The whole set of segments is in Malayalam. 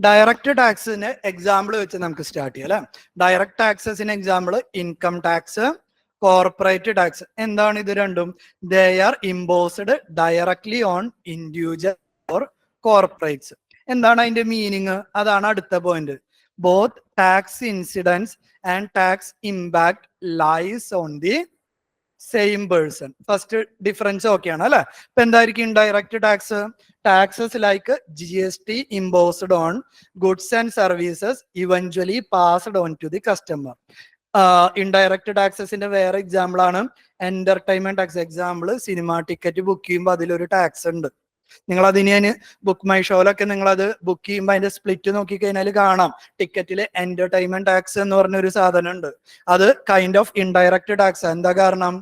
ഡയറക്റ്റ് ടാക്സിന് എക്സാമ്പിൾ വെച്ച് നമുക്ക് സ്റ്റാർട്ട് ചെയ്യാം അല്ലെ. ഡയറക്റ്റ് ടാക്സസിന് example income tax, corporate tax. എന്താണ് ഇത് രണ്ടും? They are imposed directly on individual or corporates. എന്താണ് അതിന്റെ മീനിങ്? അതാണ് അടുത്ത point. Both tax incidence and tax impact lies on the same person. First difference ഓക്കെയാണ് അല്ലെ. ഇപ്പൊ എന്തായിരിക്കും indirect tax? Taxes like GST imposed on goods and services eventually passed on to the customer. Indirect ടാക്സസിന്റെ വേറെ എക്സാമ്പിൾ ആണ് entertainment tax. Example cinema ticket book ചെയ്യുമ്പോൾ അതിലൊരു ടാക്സ് ഉണ്ട്. നിങ്ങൾ അതിന് ഞാൻ ബുക്ക് മൈ ഷോയിലൊക്കെ നിങ്ങൾ അത് ബുക്ക് ചെയ്യുമ്പോൾ അതിന്റെ സ്പ്ലിറ്റ് നോക്കി കഴിഞ്ഞാൽ കാണാം. ടിക്കറ്റിൽ എന്റർടൈൻമെന്റ് ടാക്സ് എന്ന് പറഞ്ഞൊരു സാധനം ഉണ്ട്. അത് കൈൻഡ് ഓഫ് ഇൻഡയറക്റ്റ് ടാക്സ്. എന്താ കാരണം?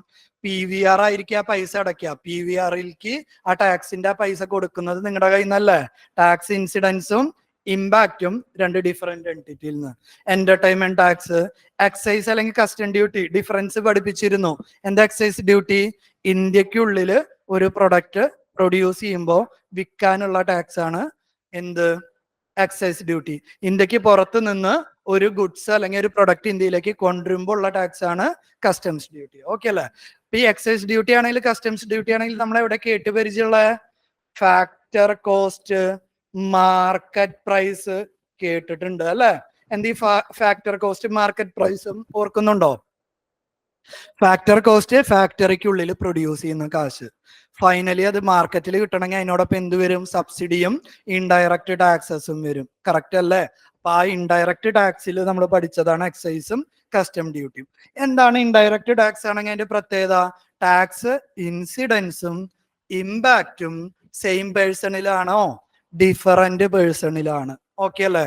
PVR ആയിരിക്കും ആ പൈസ അടയ്ക്കുക. PVRയിലേക്ക് ആ ടാക്സിന്റെ ആ പൈസ കൊടുക്കുന്നത് നിങ്ങളുടെ കയ്യിൽ നിന്നല്ലേ. ടാക്സ് ഇൻസിഡൻസും ഇമ്പാക്റ്റും രണ്ട് ഡിഫറെന്റ് എൻറ്റിറ്റിയിൽ നിന്ന്. എന്റർടൈൻമെന്റ് ടാക്സ്, എക്സൈസ് അല്ലെങ്കിൽ കസ്റ്റം ഡ്യൂട്ടി. ഡിഫറൻസ് പഠിപ്പിച്ചിരുന്നു. എന്താ എക്സൈസ് ഡ്യൂട്ടി? ഇന്ത്യക്കുള്ളില് ഒരു പ്രൊഡക്റ്റ് പ്രൊഡ്യൂസ് ചെയ്യുമ്പോൾ വിൽക്കാനുള്ള ടാക്സ് ആണ് എന്ത്? Excise duty. ഇന്ത്യക്ക് പുറത്ത് നിന്ന് ഒരു ഗുഡ്സ് അല്ലെങ്കിൽ ഒരു പ്രൊഡക്റ്റ് ഇന്ത്യയിലേക്ക് കൊണ്ടുവരുമ്പോൾ ഉള്ള ടാക്സ് ആണ് കസ്റ്റംസ് ഡ്യൂട്ടി. ഓക്കെ അല്ലേ? ഇപ്പൊ ഈ എക്സൈസ് ഡ്യൂട്ടി ആണെങ്കിൽ കസ്റ്റംസ് ഡ്യൂട്ടി ആണെങ്കിൽ നമ്മൾ എവിടെ കേട്ട് പരിചയമുള്ള? ഫാക്ടർ കോസ്റ്റ്, മാർക്കറ്റ് പ്രൈസ് കേട്ടിട്ടുണ്ട് അല്ലെ. എന്ത് ഈ ഫാക്ടർ കോസ്റ്റ് മാർക്കറ്റ് പ്രൈസും ഓർക്കുന്നുണ്ടോ? ഫാക്ടർ കോസ്റ്റ് ഫാക്ടറിക്കുള്ളിൽ പ്രൊഡ്യൂസ് ചെയ്യുന്ന കാശ്. ഫൈനലി അത് മാർക്കറ്റിൽ കിട്ടണമെങ്കിൽ അതിനോടൊപ്പം എന്ത് വരും? സബ്സിഡിയും ഇൻഡയറക്റ്റ് ടാക്സസും വരും. കറക്റ്റ് അല്ലേ? അപ്പൊ ആ ഇൻഡയറക്റ്റ് ടാക്സിൽ നമ്മൾ പഠിച്ചതാണ് എക്സൈസും കസ്റ്റം ഡ്യൂട്ടിയും. എന്താണ് ഇൻഡയറക്റ്റ് ടാക്സ് ആണെങ്കിൽ അതിന്റെ പ്രത്യേകത? ടാക്സ് ഇൻസിഡൻസും ഇമ്പാക്റ്റും സെയിം പേഴ്സണിലാണോ ഡിഫറന്റ് പേഴ്സണിലാണ്? ഓക്കെ അല്ലേ?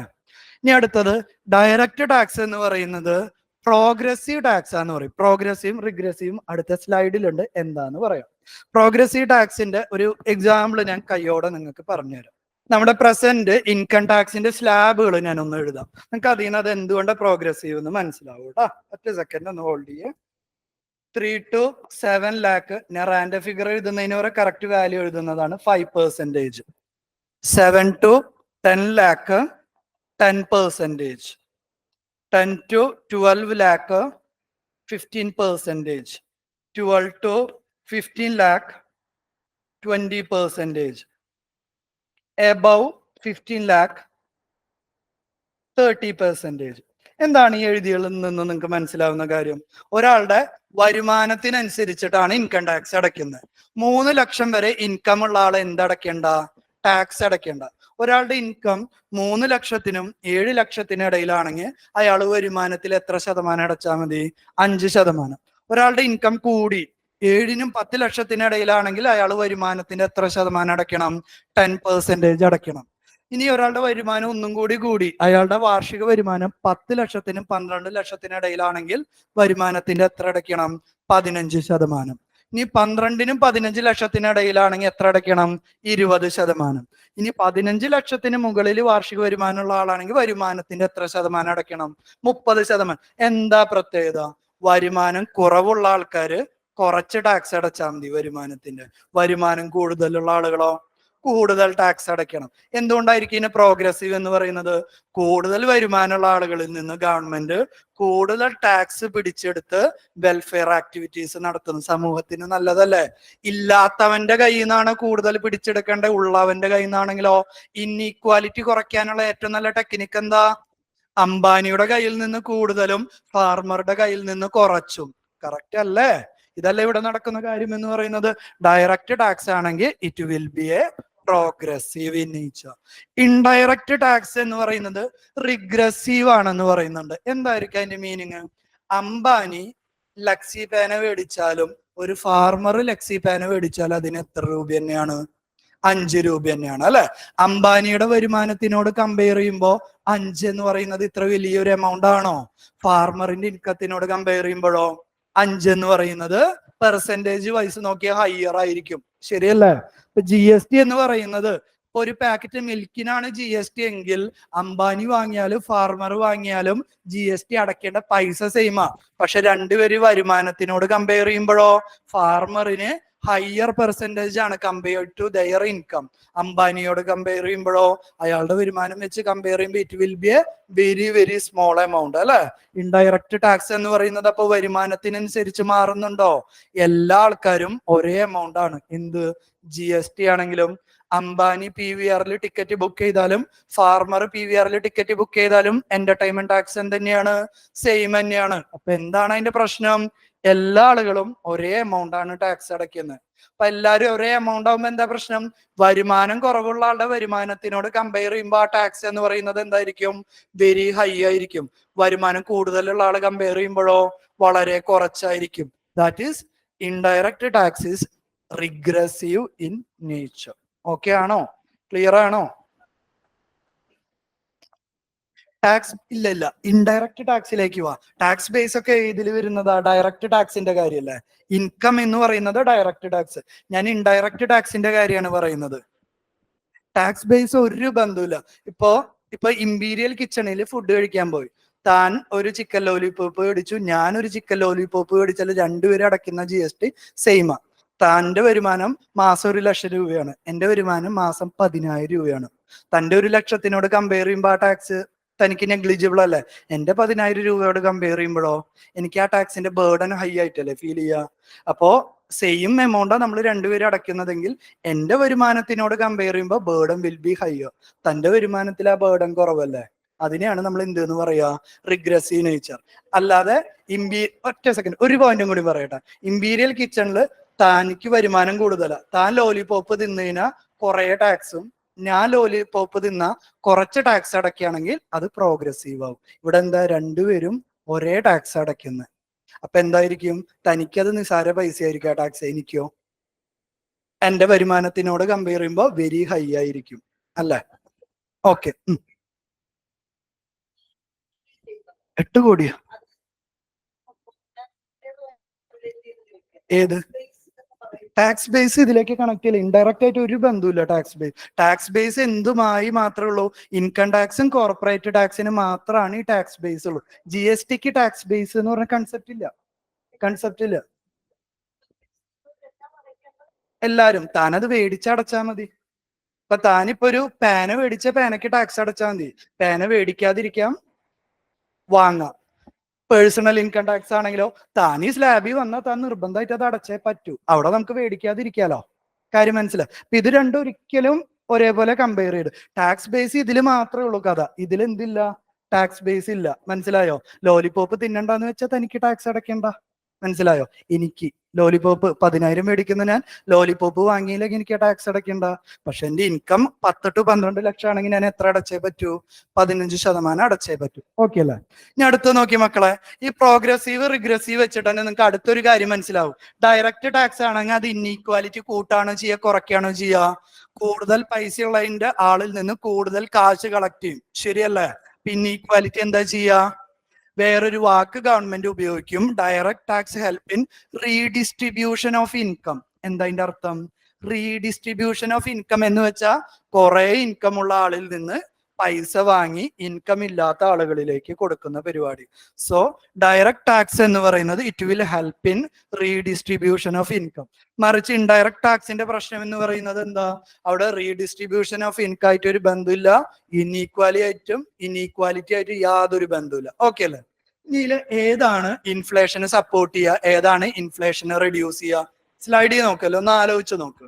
ഇനി അടുത്തത് ഡയറക്റ്റ് ടാക്സ് എന്ന് പറയുന്നത് പ്രോഗ്രസീവ് ടാക്സ് ആന്ന് പറയും. പ്രോഗ്രസീവും റിഗ്രസീവും അടുത്ത സ്ലൈഡിലുണ്ട്. എന്താന്ന് പറയാം. പ്രോഗ്രസീവ് ടാക്സിന്റെ ഒരു എക്സാമ്പിൾ ഞാൻ കയ്യോടെ നിങ്ങൾക്ക് പറഞ്ഞുതരാം. നമ്മുടെ പ്രസന്റ് ഇൻകം ടാക്സിന്റെ സ്ലാബുകൾ ഞാൻ ഒന്ന് എഴുതാം. നിങ്ങൾക്ക് അതിൽ നിന്ന് അത് എന്തുകൊണ്ടാണ് പ്രോഗ്രസീവ് എന്ന് മനസ്സിലാവും കേട്ടോ. ഒറ്റ സെക്കൻഡ് ഒന്ന് ഹോൾഡ് ചെയ്യേ. 3 to 7 lakh ഞാൻ റാൻഡം ഫിഗർ എഴുതുന്നതിന് വരെ correct value എഴുതുന്നതാണ് 5%. 7 to 10 lakh 10%. 10 to 12 lakh 15%. 12 to 15 lakh 20%. Above 15 lakh 30%. എന്താണ് ഈ എഴുതിയിൽ നിന്ന് നിങ്ങൾക്ക് മനസ്സിലാവുന്ന കാര്യം? ഒരാളുടെ വരുമാനത്തിനനുസരിച്ചിട്ടാണ് ഇൻകം ടാക്സ് അടയ്ക്കുന്നത്. 3 ലക്ഷം വരെ ഇൻകം ഉള്ള ആൾ എന്തടയ്ക്കേണ്ട? ടാക്സ് അടയ്ക്കേണ്ട. ഒരാളുടെ ഇൻകം 3 ലക്ഷത്തിനും 7 ലക്ഷത്തിനും ഇടയിലാണെങ്കിൽ അയാൾ വരുമാനത്തിൽ എത്ര ശതമാനം അടച്ചാൽ മതി? 5%. ഒരാളുടെ ഇൻകം കൂടി 7നും 10 ലക്ഷത്തിനും ഇടയിലാണെങ്കിൽ അയാൾ വരുമാനത്തിന്റെ എത്ര ശതമാനം അടയ്ക്കണം? 10% അടയ്ക്കണം. ഇനി ഒരാളുടെ വരുമാനം ഒന്നും കൂടി അയാളുടെ വാർഷിക വരുമാനം 10 ലക്ഷത്തിനും 12 ലക്ഷത്തിനും ഇടയിലാണെങ്കിൽ വരുമാനത്തിന്റെ എത്ര അടയ്ക്കണം? 15%. ഇനി 12നും 15 ലക്ഷത്തിനും ഇടയിലാണെങ്കിൽ എത്ര അടയ്ക്കണം? 20%. ഇനി 15 ലക്ഷത്തിന് മുകളിൽ വാർഷിക വരുമാനമുള്ള ആളാണെങ്കിൽ വരുമാനത്തിന്റെ എത്ര ശതമാനം അടയ്ക്കണം? 30%. എന്താ പ്രത്യേകത? വരുമാനം കുറവുള്ള ആൾക്കാര് കുറച്ച് ടാക്സ് അടച്ചാൽ മതി വരുമാനത്തിന്റെ. വരുമാനം കൂടുതലുള്ള ആളുകളോ കൂടുതൽ ടാക്സ് അടയ്ക്കണം. എന്തുകൊണ്ടായിരിക്കും ഇതിന് പ്രോഗ്രസീവ് എന്ന് പറയുന്നത്? കൂടുതൽ വരുമാനമുള്ള ആളുകളിൽ നിന്ന് ഗവൺമെന്റ് കൂടുതൽ ടാക്സ് പിടിച്ചെടുത്ത് വെൽഫെയർ ആക്ടിവിറ്റീസ് നടത്തുന്നു. സമൂഹത്തിന് നല്ലതല്ലേ? ഇല്ലാത്തവന്റെ കയ്യിൽ നിന്നാണ് കൂടുതൽ പിടിച്ചെടുക്കേണ്ടത്. ഉള്ളവന്റെ കയ്യിൽ നിന്നാണെങ്കിലോ? ഇൻഈക്വാലിറ്റി കുറയ്ക്കാനുള്ള ഏറ്റവും നല്ല ടെക്നിക്ക് എന്താ? അംബാനിയുടെ കയ്യിൽ നിന്ന് കൂടുതലും ഫാർമറുടെ കയ്യിൽ നിന്ന് കുറച്ചും. കറക്റ്റ് അല്ലേ? ഇതല്ലേ ഇവിടെ നടക്കുന്ന കാര്യം എന്ന് പറയുന്നത്. ഡയറക്റ്റ് ടാക്സ് ആണെങ്കിൽ it will be A progressive in nature. Indirect tax എന്ന് പറയുന്നത് റിഗ്രസീവ് ആണെന്ന് പറയുന്നുണ്ട്. എന്തായിരിക്കും അതിന്റെ മീനിങ്? അംബാനി ലക്സി പേന മേടിച്ചാലും ഒരു ഫാർമർ ലക്സി പേന മേടിച്ചാലും അതിന് എത്ര രൂപ തന്നെയാണ്? 5 രൂപ തന്നെയാണ് അല്ലെ. അംബാനിയുടെ വരുമാനത്തിനോട് കമ്പയർ ചെയ്യുമ്പോൾ 5 എന്ന് പറയുന്നത് ഇത്ര വലിയൊരു എമൗണ്ട് ആണോ? ഫാർമറിന്റെ ഇൻകത്തിനോട് കമ്പയർ ചെയ്യുമ്പോഴോ 5 എന്ന് പറയുന്നത് പെർസെന്റേജ് വൈസ് നോക്കിയാൽ ഹയർ ആയിരിക്കും. ശരിയല്ലേ? ഇപ്പൊ GST എന്ന് പറയുന്നത് ഒരു പാക്കറ്റ് മിൽക്കിനാണ് GST എങ്കിൽ അംബാനി വാങ്ങിയാലും ഫാർമർ വാങ്ങിയാലും GST അടയ്ക്കേണ്ട പൈസ സെയിമാ. പക്ഷെ രണ്ടുപേര് വരുമാനത്തിനോട് കമ്പയർ ചെയ്യുമ്പോഴോ ഫാർമറിന് ഹയർ പെർസെന്റേജ് ആണ് കമ്പയർഡ് ടു ദയർ ഇൻകം. അംബാനിയോട് കമ്പയർ ചെയ്യുമ്പോഴോ അയാളുടെ വരുമാനം വെച്ച് കമ്പയർ ചെയ്യുമ്പോൾ it will be a very very small amount അല്ലെ. ഇൻഡയറക്റ്റ് ടാക്സ് എന്ന് പറയുന്നത് അപ്പൊ വരുമാനത്തിനനുസരിച്ച് മാറുന്നുണ്ടോ? എല്ലാ ആൾക്കാരും ഒരേ എമൗണ്ട് ആണ്. എന്ത് GST ആണെങ്കിലും അംബാനി PVRൽ ടിക്കറ്റ് ബുക്ക് ചെയ്താലും ഫാർമർ PVRൽ ടിക്കറ്റ് ബുക്ക് ചെയ്താലും എന്റർടൈൻമെന്റ് ടാക്സ് തന്നെയാണ്, സെയിം തന്നെയാണ്. അപ്പൊ എന്താണ് അതിന്റെ പ്രശ്നം? എല്ലാ ആളുകളും ഒരേ എമൗണ്ട് ആണ് ടാക്സ് അടയ്ക്കുന്നത്. അപ്പൊ എല്ലാവരും ഒരേ എമൗണ്ട് ആകുമ്പോൾ എന്താ പ്രശ്നം? വരുമാനം കുറവുള്ള ആളുടെ വരുമാനത്തിനോട് കമ്പയർ ചെയ്യുമ്പോൾ ആ ടാക്സ് എന്ന് പറയുന്നത് എന്തായിരിക്കും? വെരി ഹൈ ആയിരിക്കും. വരുമാനം കൂടുതലുള്ള ആൾ കമ്പയർ ചെയ്യുമ്പോഴോ വളരെ കുറച്ചായിരിക്കും. That is indirect tax is regressive in nature. Okay ആണോ? ക്ലിയർ ആണോ? ടാക്സ് ഇല്ല ഇൻഡയറക്റ്റ് ടാക്സിലേക്ക് പോവാ. ടാക്സ് ബേസ് ഒക്കെ ഇതിൽ വരുന്നതാ ഡയറക്റ്റ് ടാക്സിന്റെ കാര്യല്ലേ. ഇൻകം എന്ന് പറയുന്നത് ഡയറക്റ്റ് ടാക്സ്. ഞാൻ ഇൻഡയറക്റ്റ് ടാക്സിന്റെ കാര്യമാണ് പറയുന്നത്. ടാക്സ് ബേസ് ഒരു ബന്ധമില്ല. ഇപ്പൊ ഇമ്പീരിയൽ കിച്ചണിൽ ഫുഡ് കഴിക്കാൻ പോയി, താൻ ഒരു ചിക്കൻ ലോലിപോപ്പ് മേടിച്ചു, ഞാൻ ഒരു ചിക്കൻ ലോലിപോപ്പ് മേടിച്ചാൽ രണ്ടുപേരും അടയ്ക്കുന്ന GST സെയിമാ. തന്റെ വരുമാനം മാസം 1,00,000 രൂപയാണ്, എന്റെ വരുമാനം മാസം 10,000 രൂപയാണ്. തന്റെ 1,00,000 കമ്പയർ ചെയ്യുമ്പോൾ ആ ടാക്സ് തനിക്ക് നെഗ്ലിജിബിൾ അല്ലേ. എന്റെ 10,000 രൂപയോട് കമ്പയർ ചെയ്യുമ്പോഴോ എനിക്ക് ആ ടാക്സിന്റെ ബേർഡൻ ഹൈ ആയിട്ടല്ലേ ഫീൽ ചെയ്യുക. അപ്പോ സെയിം എമൗണ്ടാണ് നമ്മൾ രണ്ടുപേരും അടയ്ക്കുന്നതെങ്കിൽ എന്റെ വരുമാനത്തിനോട് കമ്പയർ ചെയ്യുമ്പോൾ ബേർഡൻ വിൽ ബി ഹൈയർ. തന്റെ വരുമാനത്തിൽ ആ ബേർഡൻ കുറവല്ലേ. അതിനെയാണ് നമ്മൾ എന്തെന്ന് പറയാ? Regressive nature. അല്ലാതെ ഒറ്റ സെക്കൻഡ് ഒരു പോയിന്റും കൂടി പറയട്ടെ. ഇമ്പീരിയൽ കിച്ചണിൽ തനിക്ക് വരുമാനം കൂടുതലാ, താൻ ലോലിപോപ്പ് തിന്നതിനാ കുറെ ടാക്സും, ഞാൻ ലോലിപോപ്പ് തിന്ന കുറച്ച് ടാക്സ് അടയ്ക്കുകയാണെങ്കിൽ അത് പ്രോഗ്രസീവ് ആവും. ഇവിടെ എന്താ? രണ്ടുപേരും ഒരേ ടാക്സ് അടയ്ക്കുന്നത്. അപ്പൊ എന്തായിരിക്കും? തനിക്കത് നിസാര പൈസ ആയിരിക്കും ആ ടാക്സ്, എനിക്കോ എന്റെ വരുമാനത്തിനോട് കമ്പയർ ചെയ്യുമ്പോൾ വെരി ഹൈ ആയിരിക്കും അല്ലേ. ഓക്കെ. 8 കോടിയാ? ഏത് ടാക്സ് ബേസ് ഇതിലേക്ക് കണക്ട് ചെയ്യില്ല. ഇൻഡയറക്റ്റ് ആയിട്ട് ഒരു ബന്ധമില്ല ടാക്സ് ബേസ്. ടാക്സ് ബേസ് എന്തുമായി മാത്രമേ ഉള്ളൂ? ഇൻകം ടാക്സും കോർപ്പറേറ്റ് ടാക്സിന് മാത്രമാണ് ഈ ടാക്സ് ബേസ് ഉള്ളൂ. GSTക്ക് ടാക്സ് ബേസ് എന്ന് പറഞ്ഞ കൺസെപ്റ്റ് ഇല്ല. എല്ലാരും താനത് മേടിച്ചടച്ചാൽ മതി. ഇപ്പൊ താനിപ്പോ ഒരു പേന മേടിച്ച പേനക്ക് ടാക്സ് അടച്ചാൽ മതി. പേന മേടിക്കാതിരിക്കാം, വാങ്ങാം. പേഴ്സണൽ ഇൻകം ടാക്സ് ആണെങ്കിലോ താൻ ഈ സ്ലാബിൽ വന്നാൽ താൻ നിർബന്ധമായിട്ട് അത് അടച്ചേ പറ്റൂ. അവിടെ നമുക്ക് മേടിക്കാതിരിക്കാലോ. കാര്യം മനസ്സിലായി? അപ്പൊ ഇത് രണ്ടും ഒരിക്കലും ഒരേപോലെ കമ്പയർ ചെയ്ത് ടാക്സ് ബേസ് ഇതിൽ മാത്രമേ ഉള്ളൂ കഥ. ഇതിൽ എന്തില്ല? ടാക്സ് ബേസ് ഇല്ല. മനസ്സിലായോ? ലോലിപോപ്പ് തിന്നണ്ടെന്ന് വെച്ചാൽ തനിക്ക് ടാക്സ് അടയ്ക്കണ്ട. മനസ്സിലായോ? എനിക്ക് ലോലിപോപ്പ് 10,000 മേടിക്കുന്ന ഞാൻ ലോലിപോപ്പ് വാങ്ങിയില്ലെങ്കിൽ എനിക്ക് ടാക്സ് അടയ്ക്കണ്ട. പക്ഷെ എന്റെ ഇൻകം 10 to 12 ലക്ഷം ആണെങ്കിൽ ഞാൻ എത്ര അടച്ചേ പറ്റൂ? 15% അടച്ചേ പറ്റൂ. ഓക്കെ അല്ലേ? ഇനി അടുത്ത് നോക്കി മക്കളെ, ഈ പ്രോഗ്രസീവ് റിഗ്രസീവ് വെച്ചിട്ട് തന്നെ നിങ്ങൾക്ക് അടുത്തൊരു കാര്യം മനസ്സിലാവും. ഡയറക്റ്റ് ടാക്സ് ആണെങ്കിൽ അത് ഇൻഈക്വാലിറ്റി കൂട്ടാണോ ചെയ്യുക, കുറയ്ക്കുകയാണോ ചെയ്യുക? കൂടുതൽ പൈസ ഉള്ളതിന്റെ ആളിൽ നിന്ന് കൂടുതൽ കാശ് കളക്ട് ചെയ്യും. ശരിയല്ലേ? ഇൻഈക്വാലിറ്റി എന്താ ചെയ്യുക? വേറൊരു വാക്ക് ഗവൺമെന്റ് ഉപയോഗിക്കും, direct tax help in redistribution of income. എന്താ അതിന്റെ അർത്ഥം? റീഡിസ്ട്രിബ്യൂഷൻ ഓഫ് ഇൻകം എന്ന് വെച്ചാൽ കുറെ ഇൻകം ഉള്ള ആളിൽ നിന്ന് പൈസ വാങ്ങി ഇൻകം ഇല്ലാത്ത ആളുകളിലേക്ക് കൊടുക്കുന്ന പരിപാടി. സോ ഡയറക്റ്റ് ടാക്സ് എന്ന് പറയുന്നത് it will help in redistribution of income. മറിച്ച് ഇൻഡയറക്റ്റ് ടാക്സിന്റെ പ്രശ്നം എന്ന് പറയുന്നത് എന്താ? അവിടെ റീഡിസ്ട്രിബ്യൂഷൻ ഓഫ് ഇൻകം ആയിട്ട് ഒരു ബന്ധമില്ല, ഇൻഈക്വാലിറ്റി ആയിട്ട് യാതൊരു ബന്ധമില്ല. ഓക്കെ അല്ലേ? ഇതില് ഏതാണ് ഇൻഫ്ലേഷനെ സപ്പോർട്ട് ചെയ്യുക, ഏതാണ് ഇൻഫ്ലേഷനെ റെഡ്യൂസ് ചെയ്യുക? സ്ലൈഡിൽ നോക്കല്ലോ, ഒന്ന് ആലോചിച്ച് നോക്ക്.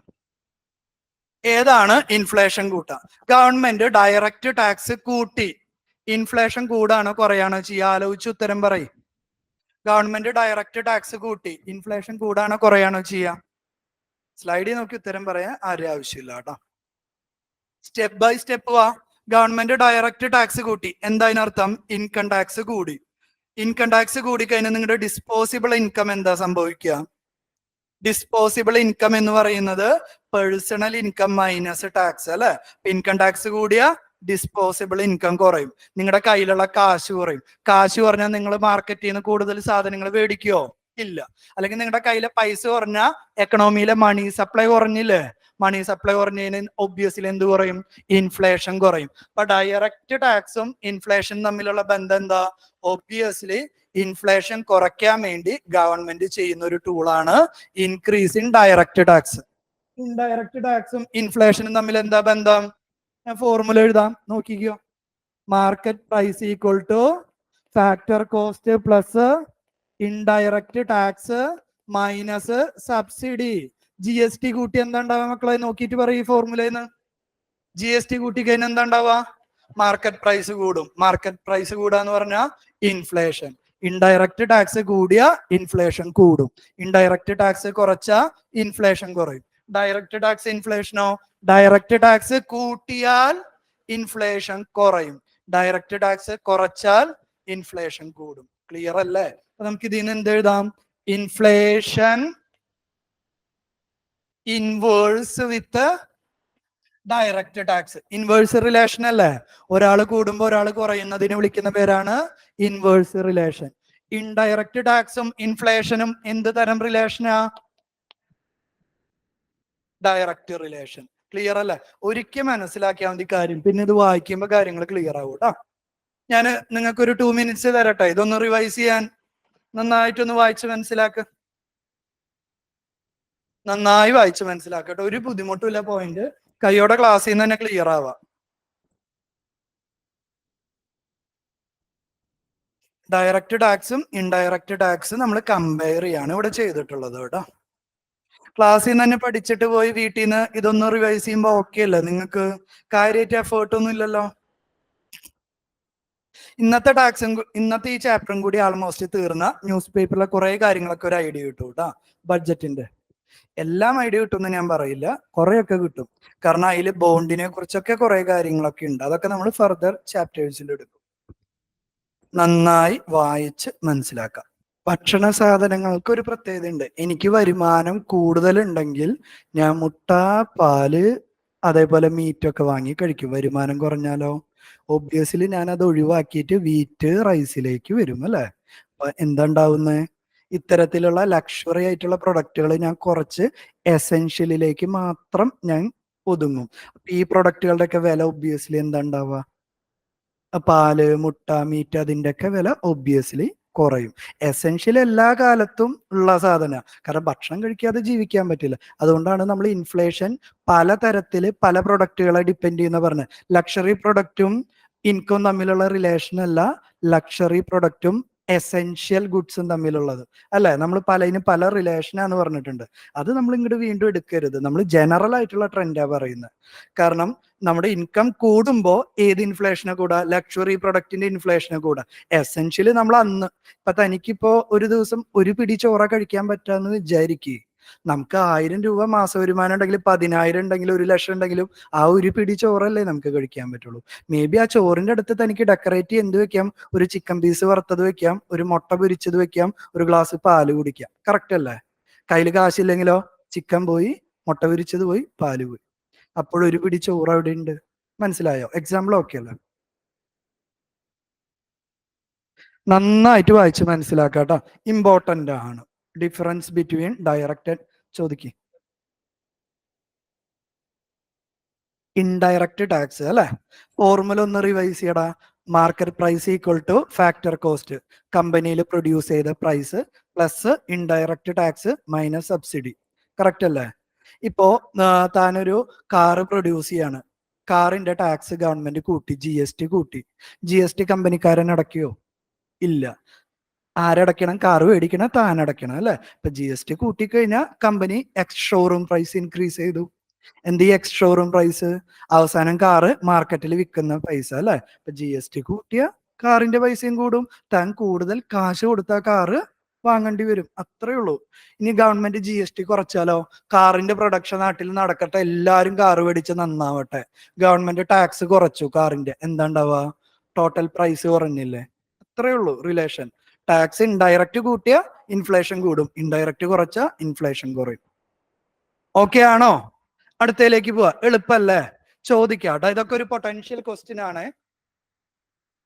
ഏതാണ് ഇൻഫ്ലേഷൻ കൂട്ടുക? ഗവൺമെന്റ് ഡയറക്റ്റ് ടാക്സ് കൂട്ടി, ഇൻഫ്ലേഷൻ കൂടാണോ കുറയാണോ ചെയ്യുക? ആലോചിച്ച് ഉത്തരം പറയും. ഗവൺമെന്റ് ഡയറക്റ്റ് ടാക്സ് കൂട്ടി, ഇൻഫ്ലേഷൻ കൂടാണോ കുറയാണോ ചെയ്യുക? സ്ലൈഡിൽ നോക്കി ഉത്തരം പറയാൻ ആരും ആവശ്യമില്ല കേട്ടോ. സ്റ്റെപ്പ് ബൈ സ്റ്റെപ്പ് വാ. ഗവൺമെന്റ് ഡയറക്റ്റ് ടാക്സ് കൂട്ടി, എന്താ അതിനർത്ഥം? ഇൻകം ടാക്സ് കൂടി. ഇൻകം ടാക്സ് കൂടി കഴിഞ്ഞാൽ നിങ്ങളുടെ ഡിസ്പോസിബിൾ ഇൻകം എന്താ സംഭവിക്കുക? ഡിസ്പോസിബിൾ ഇൻകം എന്ന് പറയുന്നത് പേഴ്സണൽ ഇൻകം മൈനസ് ടാക്സ് അല്ലെ. ഇൻകം ടാക്സ് കൂടിയ ഡിസ്പോസിബിൾ ഇൻകം കുറയും, നിങ്ങളുടെ കയ്യിലുള്ള കാശ് കുറയും. കാശ് കുറഞ്ഞാൽ നിങ്ങൾ മാർക്കറ്റിൽ നിന്ന് കൂടുതൽ സാധനങ്ങൾ മേടിക്കുവോ? ഇല്ല. അല്ലെങ്കിൽ നിങ്ങളുടെ കയ്യിലെ പൈസ കുറഞ്ഞാൽ എക്കണോമിയിലെ മണി സപ്ലൈ കുറഞ്ഞില്ലേ? മണി സപ്ലൈ കുറഞ്ഞതിന് ഒബ്വിയസ്ലി എന്ത് കുറയും? ഇൻഫ്ലേഷൻ കുറയും. അപ്പൊ ഡയറക്റ്റ് ടാക്സും ഇൻഫ്ലേഷൻ തമ്മിലുള്ള ബന്ധം എന്താ? ഒബ്വിയസ്ലി ഇൻഫ്ലേഷൻ കുറയ്ക്കാൻ വേണ്ടി ഗവൺമെന്റ് ചെയ്യുന്ന ഒരു ടൂളാണ് increase in direct tax. Indirect ടാക്സും ഇൻഫ്ലേഷനും തമ്മിൽ എന്താ ബന്ധം? ഞാൻ ഫോർമുല എഴുതാം, നോക്കിക്കോ. Market price equal to factor cost plus indirect tax minus subsidy. GST കൂട്ടി എന്താ ഉണ്ടാവുക മക്കളെ? നോക്കിയിട്ട് പറയും ഈ ഫോർമുലന്ന്. GST കൂട്ടി കഴിഞ്ഞാൽ എന്താ ഉണ്ടാവുക? മാർക്കറ്റ് പ്രൈസ് കൂടും. മാർക്കറ്റ് പ്രൈസ് കൂടാന്ന് പറഞ്ഞാൽ ഇൻഫ്ലേഷൻ. ഇൻഡയറക്റ്റ് ടാക്സ് കൂടിയ ഇൻഫ്ലേഷൻ കൂടും. ഇൻഡയറക്റ്റ് ടാക്സ് കുറച്ച ഇൻഫ്ലേഷൻ കുറയും. ഡയറക്റ്റ് ടാക്സ് ഇൻഫ്ലേഷനോ? ഡയറക്റ്റ് ടാക്സ് കൂട്ടിയാൽ ഇൻഫ്ലേഷൻ കുറയും. ഡയറക്റ്റ് ടാക്സ് കുറച്ചാൽ ഇൻഫ്ലേഷൻ കൂടും. ക്ലിയർ അല്ലേ? അപ്പൊ നമുക്ക് ഇതിന് എന്ത് എഴുതാം? Inflation inverse with direct tax. Inverse relation അല്ലേ? ഒരാൾ കൂടുമ്പോ ഒരാൾ കുറയുന്നതിന് വിളിക്കുന്ന പേരാണ് ഇൻവേഴ്സ് റിലേഷൻ. ഇൻഡയറക്റ്റ് ടാക്സും ഇൻഫ്ലേഷനും എന്ത് തരം റിലേഷനാ? Direct relation. ക്ലിയർ അല്ലേ? ഒരിക്കൽ മനസ്സിലാക്കിയാൽ മതി കാര്യം, പിന്നെ ഇത് വായിക്കുമ്പോ കാര്യങ്ങൾ ക്ലിയർ ആവും കേട്ടോ. ഞാൻ നിങ്ങൾക്ക് ഒരു 2 minutes തരട്ടെ ഇതൊന്ന് റിവൈസ് ചെയ്യാൻ. നന്നായിട്ടൊന്ന് വായിച്ച് മനസ്സിലാക്കുക. നന്നായി വായിച്ച് മനസ്സിലാക്കട്ടെ. ഒരു ബുദ്ധിമുട്ടില്ല. പോയിന്റ് കൈയോടെ ക്ലാസ്സിൽ നിന്ന് തന്നെ ക്ലിയർ ആവാം. ഡയറക്റ്റ് ടാക്സും ഇൻഡയറക്റ്റ് ടാക്സും നമ്മൾ കമ്പയർ ചെയ്യാണ് ഇവിടെ ചെയ്തിട്ടുള്ളത് കേട്ടോ. ക്ലാസ്സിൽ നിന്ന് തന്നെ പഠിച്ചിട്ട് പോയി വീട്ടിൽ നിന്ന് ഇതൊന്ന് റിവൈസ് ചെയ്യുമ്പോൾ ഓക്കെ അല്ലേ? നിങ്ങൾക്ക് കാര്യമായിട്ട് എഫേർട്ട് ഒന്നും ഇല്ലല്ലോ. ഇന്നത്തെ ഈ ചാപ്റ്ററും കൂടി ആൾമോസ്റ്റ് തീർന്ന ന്യൂസ് പേപ്പറിലെ കുറെ കാര്യങ്ങളൊക്കെ ഒരു ഐഡിയ കിട്ടും കേട്ടോ. ബഡ്ജറ്റിന്റെ എല്ലാം ഐഡിയ കിട്ടുമെന്ന് ഞാൻ പറയില്ല, കുറെയൊക്കെ കിട്ടും. കാരണം അതിൽ ബോണ്ടിനെ കുറിച്ചൊക്കെ കുറെ കാര്യങ്ങളൊക്കെ ഉണ്ട്. അതൊക്കെ നമ്മൾ ഫർദർ ചാപ്റ്റേഴ്സിൽ എടുക്കും. നന്നായി വായിച്ച് മനസ്സിലാക്കാം. ഭക്ഷണ സാധനങ്ങൾക്ക് ഒരു പ്രത്യേകത ഉണ്ട്. എനിക്ക് വരുമാനം കൂടുതലുണ്ടെങ്കിൽ ഞാൻ മുട്ട, പാല്, അതേപോലെ മീറ്റൊക്കെ വാങ്ങി കഴിക്കും. വരുമാനം കുറഞ്ഞാലോ ഒബ്വിയസ്ലി ഞാൻ അത് ഒഴിവാക്കിയിട്ട് വീറ്റ്, റൈസിലേക്ക് വരും അല്ലെ? അപ്പൊ എന്താ ഉണ്ടാവുന്നത്? ഇത്തരത്തിലുള്ള ലക്ഷറി ആയിട്ടുള്ള പ്രൊഡക്റ്റുകൾ ഞാൻ കുറച്ച് എസെൻഷ്യലിലേക്ക് മാത്രം ഞാൻ ഒതുങ്ങും. അപ്പൊ ഈ പ്രൊഡക്റ്റുകളുടെ ഒക്കെ വില ഒബ്വിയസ്ലി എന്താ ഉണ്ടാവുക? പാല്, മുട്ട, മീറ്റ് അതിൻ്റെ ഒക്കെ വില ഒബ്വിയസ്ലി കുറയും. എസെൻഷ്യൽ എല്ലാ കാലത്തും ഉള്ള സാധന, കാരണം ഭക്ഷണം കഴിക്കാതെ ജീവിക്കാൻ പറ്റില്ല. അതുകൊണ്ടാണ് നമ്മൾ ഇൻഫ്ലേഷൻ പലതരത്തില് പല പ്രൊഡക്റ്റുകളെ ഡിപ്പെൻഡ് ചെയ്യുന്ന പറഞ്ഞത്. ലക്ഷറി പ്രൊഡക്റ്റും ഇൻകം തമ്മിലുള്ള റിലേഷൻ അല്ല, ലക്ഷറി പ്രൊഡക്റ്റും എസെൻഷ്യൽ ഗുഡ്സും തമ്മിലുള്ളത് അല്ലെ? നമ്മൾ പലതിനും പല റിലേഷനാന്ന് പറഞ്ഞിട്ടുണ്ട്. അത് നമ്മൾ ഇങ്ങോട്ട് വീണ്ടും എടുക്കരുത്. നമ്മൾ ജനറൽ ആയിട്ടുള്ള ട്രെൻഡാ പറയുന്നത്. കാരണം നമ്മുടെ ഇൻകം കൂടുമ്പോ ഏത് ഇൻഫ്ലേഷനെ കൂടാ? ലക്ഷറി പ്രൊഡക്റ്റിന്റെ ഇൻഫ്ലേഷനെ കൂടാ. എസെൻഷ്യലി നമ്മൾ അന്ന് ഇപ്പൊ തനിക്കിപ്പോ ഒരു ദിവസം ഒരു പിടി ചോറ കഴിക്കാൻ പറ്റാന്ന് വിചാരിക്കുക. നമുക്ക് 1000 രൂപ മാസ വരുമാനം ഉണ്ടെങ്കിലും 10,000 ഉണ്ടെങ്കിലും 1,00,000 ഉണ്ടെങ്കിലും ആ ഒരു പിടി ചോറല്ലേ നമുക്ക് കഴിക്കാൻ പറ്റുള്ളൂ. മേ ബി ആ ചോറിന്റെ അടുത്ത് തനിക്ക് ഡെക്കറേറ്റ് എന്ത് വെക്കാം? ഒരു ചിക്കൻ പീസ് വറുത്തത് വെക്കാം, ഒരു മുട്ട പൊരിച്ചത് വെക്കാം, ഒരു ഗ്ലാസ് പാല് കുടിക്കാം. കറക്റ്റ് അല്ലേ? കയ്യിൽ കാശില്ലെങ്കിലോ ചിക്കൻ പോയി, മുട്ട പൊരിച്ചത് പോയി, പാല് പോയി. അപ്പോഴൊരു പിടി ചോറ് അവിടെ ഉണ്ട്. മനസ്സിലായോ? എക്സാമ്പിൾ ഓക്കെ അല്ലേ? നന്നായിട്ട് വായിച്ച് മനസ്സിലാക്കാട്ടോ. ഇമ്പോർട്ടന്റ് ആണ്. ഡിഫറൻസ് ബിറ്റ്വീൻ ഡയറക്റ്റ് ചോദിക്കും. ഇൻഡയറക്റ്റ് ടാക്സ് അല്ലെ? ഫോർമുല ഒന്ന് റിവൈസ് ചെയ്യടാ. Market price equal to factor cost, കമ്പനിയിൽ പ്രൊഡ്യൂസ് ചെയ്ത price plus indirect tax minus subsidy. Correct അല്ലേ? ഇപ്പോ താനൊരു കാറ് പ്രൊഡ്യൂസ് ചെയ്യാണ്. കാറിന്റെ ടാക്സ് ഗവൺമെന്റ് കൂട്ടി, GST കൂട്ടി. GST കമ്പനിക്കാരൻ അടയ്ക്കുകയോ? ഇല്ല. ആരടയ്ക്കണം? കാറ് മേടിക്കണം, താൻ അടയ്ക്കണം അല്ലെ? ഇപ്പൊ GST കൂട്ടിക്കഴിഞ്ഞാൽ company ex showroom price increase ചെയ്തു. എന്ത് ഈ എക്സ് ഷോറൂം പ്രൈസ്? അവസാനം കാറ് മാർക്കറ്റിൽ വിൽക്കുന്ന പൈസ അല്ലെ? ഇപ്പൊ GST കൂട്ടിയ കാറിന്റെ പൈസയും കൂടും. താൻ കൂടുതൽ കാശ് കൊടുത്ത കാറ് വാങ്ങേണ്ടി വരും. അത്രേ ഉള്ളൂ. ഇനി ഗവൺമെന്റ് GST കുറച്ചാലോ? കാറിന്റെ പ്രൊഡക്ഷൻ നാട്ടിൽ നടക്കട്ടെ, എല്ലാരും കാറ് മേടിച്ച് നന്നാവട്ടെ. ഗവൺമെന്റ് ടാക്സ് കുറച്ചു കാറിന്റെ, എന്താ ഉണ്ടാവുക? ടോട്ടൽ പ്രൈസ് കുറഞ്ഞില്ലേ? അത്രേ ഉള്ളൂ റിലേഷൻ. ടാക്സ് ഇൻഡയറക്റ്റ് കൂട്ടിയ ഇൻഫ്ലേഷൻ കൂടും, ഇൻഡയറക്റ്റ് കുറച്ച ഇൻഫ്ലേഷൻ കുറയും. ഓക്കെ ആണോ? അടുത്തയിലേക്ക് പോവാ. എളുപ്പല്ലേ? ചോദിക്കാട്ടോ. ഇതൊക്കെ ഒരു പൊട്ടൻഷ്യൽ ക്വസ്റ്റ്യൻ ആണ്.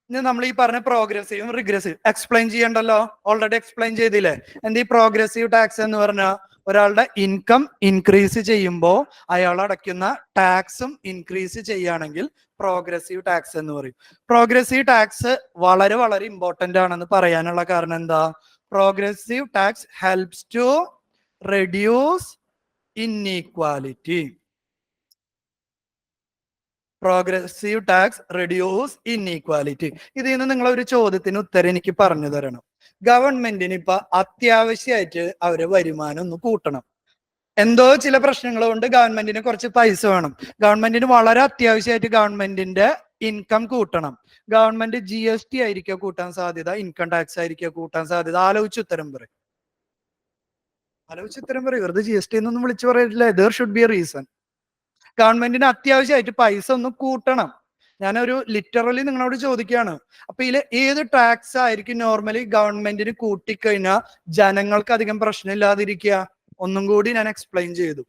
ഇനി നമ്മൾ ഈ പറഞ്ഞ പ്രോഗ്രസീവും റിഗ്രസീവ് എക്സ്പ്ലെയിൻ ചെയ്യണ്ടല്ലോ. ഓൾറെഡി എക്സ്പ്ലെയിൻ ചെയ്തില്ലേ? എന്ത് ഈ പ്രോഗ്രസീവ് ടാക്സ് എന്ന് പറഞ്ഞാൽ ഒരാളുടെ ഇൻകം ഇൻക്രീസ് ചെയ്യുമ്പോൾ അയാൾ അടയ്ക്കുന്ന ടാക്സും ഇൻക്രീസ് ചെയ്യുകയാണെങ്കിൽ പ്രോഗ്രസീവ് ടാക്സ് എന്ന് പറയും. പ്രോഗ്രസീവ് ടാക്സ് വളരെ വളരെ ഇമ്പോർട്ടന്റ് ആണെന്ന് പറയാനുള്ള കാരണം എന്താ? Progressive tax helps to reduce inequality. Progressive tax reduce inequality. ഇതിൽ നിന്ന് നിങ്ങൾ ഒരു ചോദ്യത്തിന് ഉത്തരം എനിക്ക് പറഞ്ഞു തരണം. ഗവൺമെന്റിന് ഇപ്പൊ അത്യാവശ്യമായിട്ട് അവരെ വരുമാനം ഒന്ന് കൂട്ടണം. എന്തോ ചില പ്രശ്നങ്ങൾ കൊണ്ട് ഗവൺമെന്റിന് കുറച്ച് പൈസ വേണം. ഗവൺമെന്റിന് വളരെ അത്യാവശ്യമായിട്ട് ഗവൺമെന്റിന്റെ ഇൻകം കൂട്ടണം. ഗവൺമെന്റ് GST ആയിരിക്കും കൂട്ടാൻ സാധ്യത, ഇൻകം ടാക്സ് ആയിരിക്കും കൂട്ടാൻ സാധ്യത. ആലോചിച്ചുത്തരം പറയും. വെറുതെ GST എന്നൊന്നും വിളിച്ചു പറയില്ല. There should be A reason. ഗവൺമെന്റിന് അത്യാവശ്യമായിട്ട് പൈസ ഒന്ന് കൂട്ടണം. ഞാനൊരു ലിറ്ററലി നിങ്ങളോട് ചോദിക്കുകയാണ്. അപ്പൊ ഇതിൽ ഏത് ടാക്സ് ആയിരിക്കും നോർമലി ഗവൺമെന്റിന് കൂട്ടിക്കഴിഞ്ഞാൽ ജനങ്ങൾക്ക് അധികം പ്രശ്നമില്ലാതിരിക്കുക? ഒന്നും കൂടി ഞാൻ എക്സ്പ്ലെയിൻ ചെയ്തു.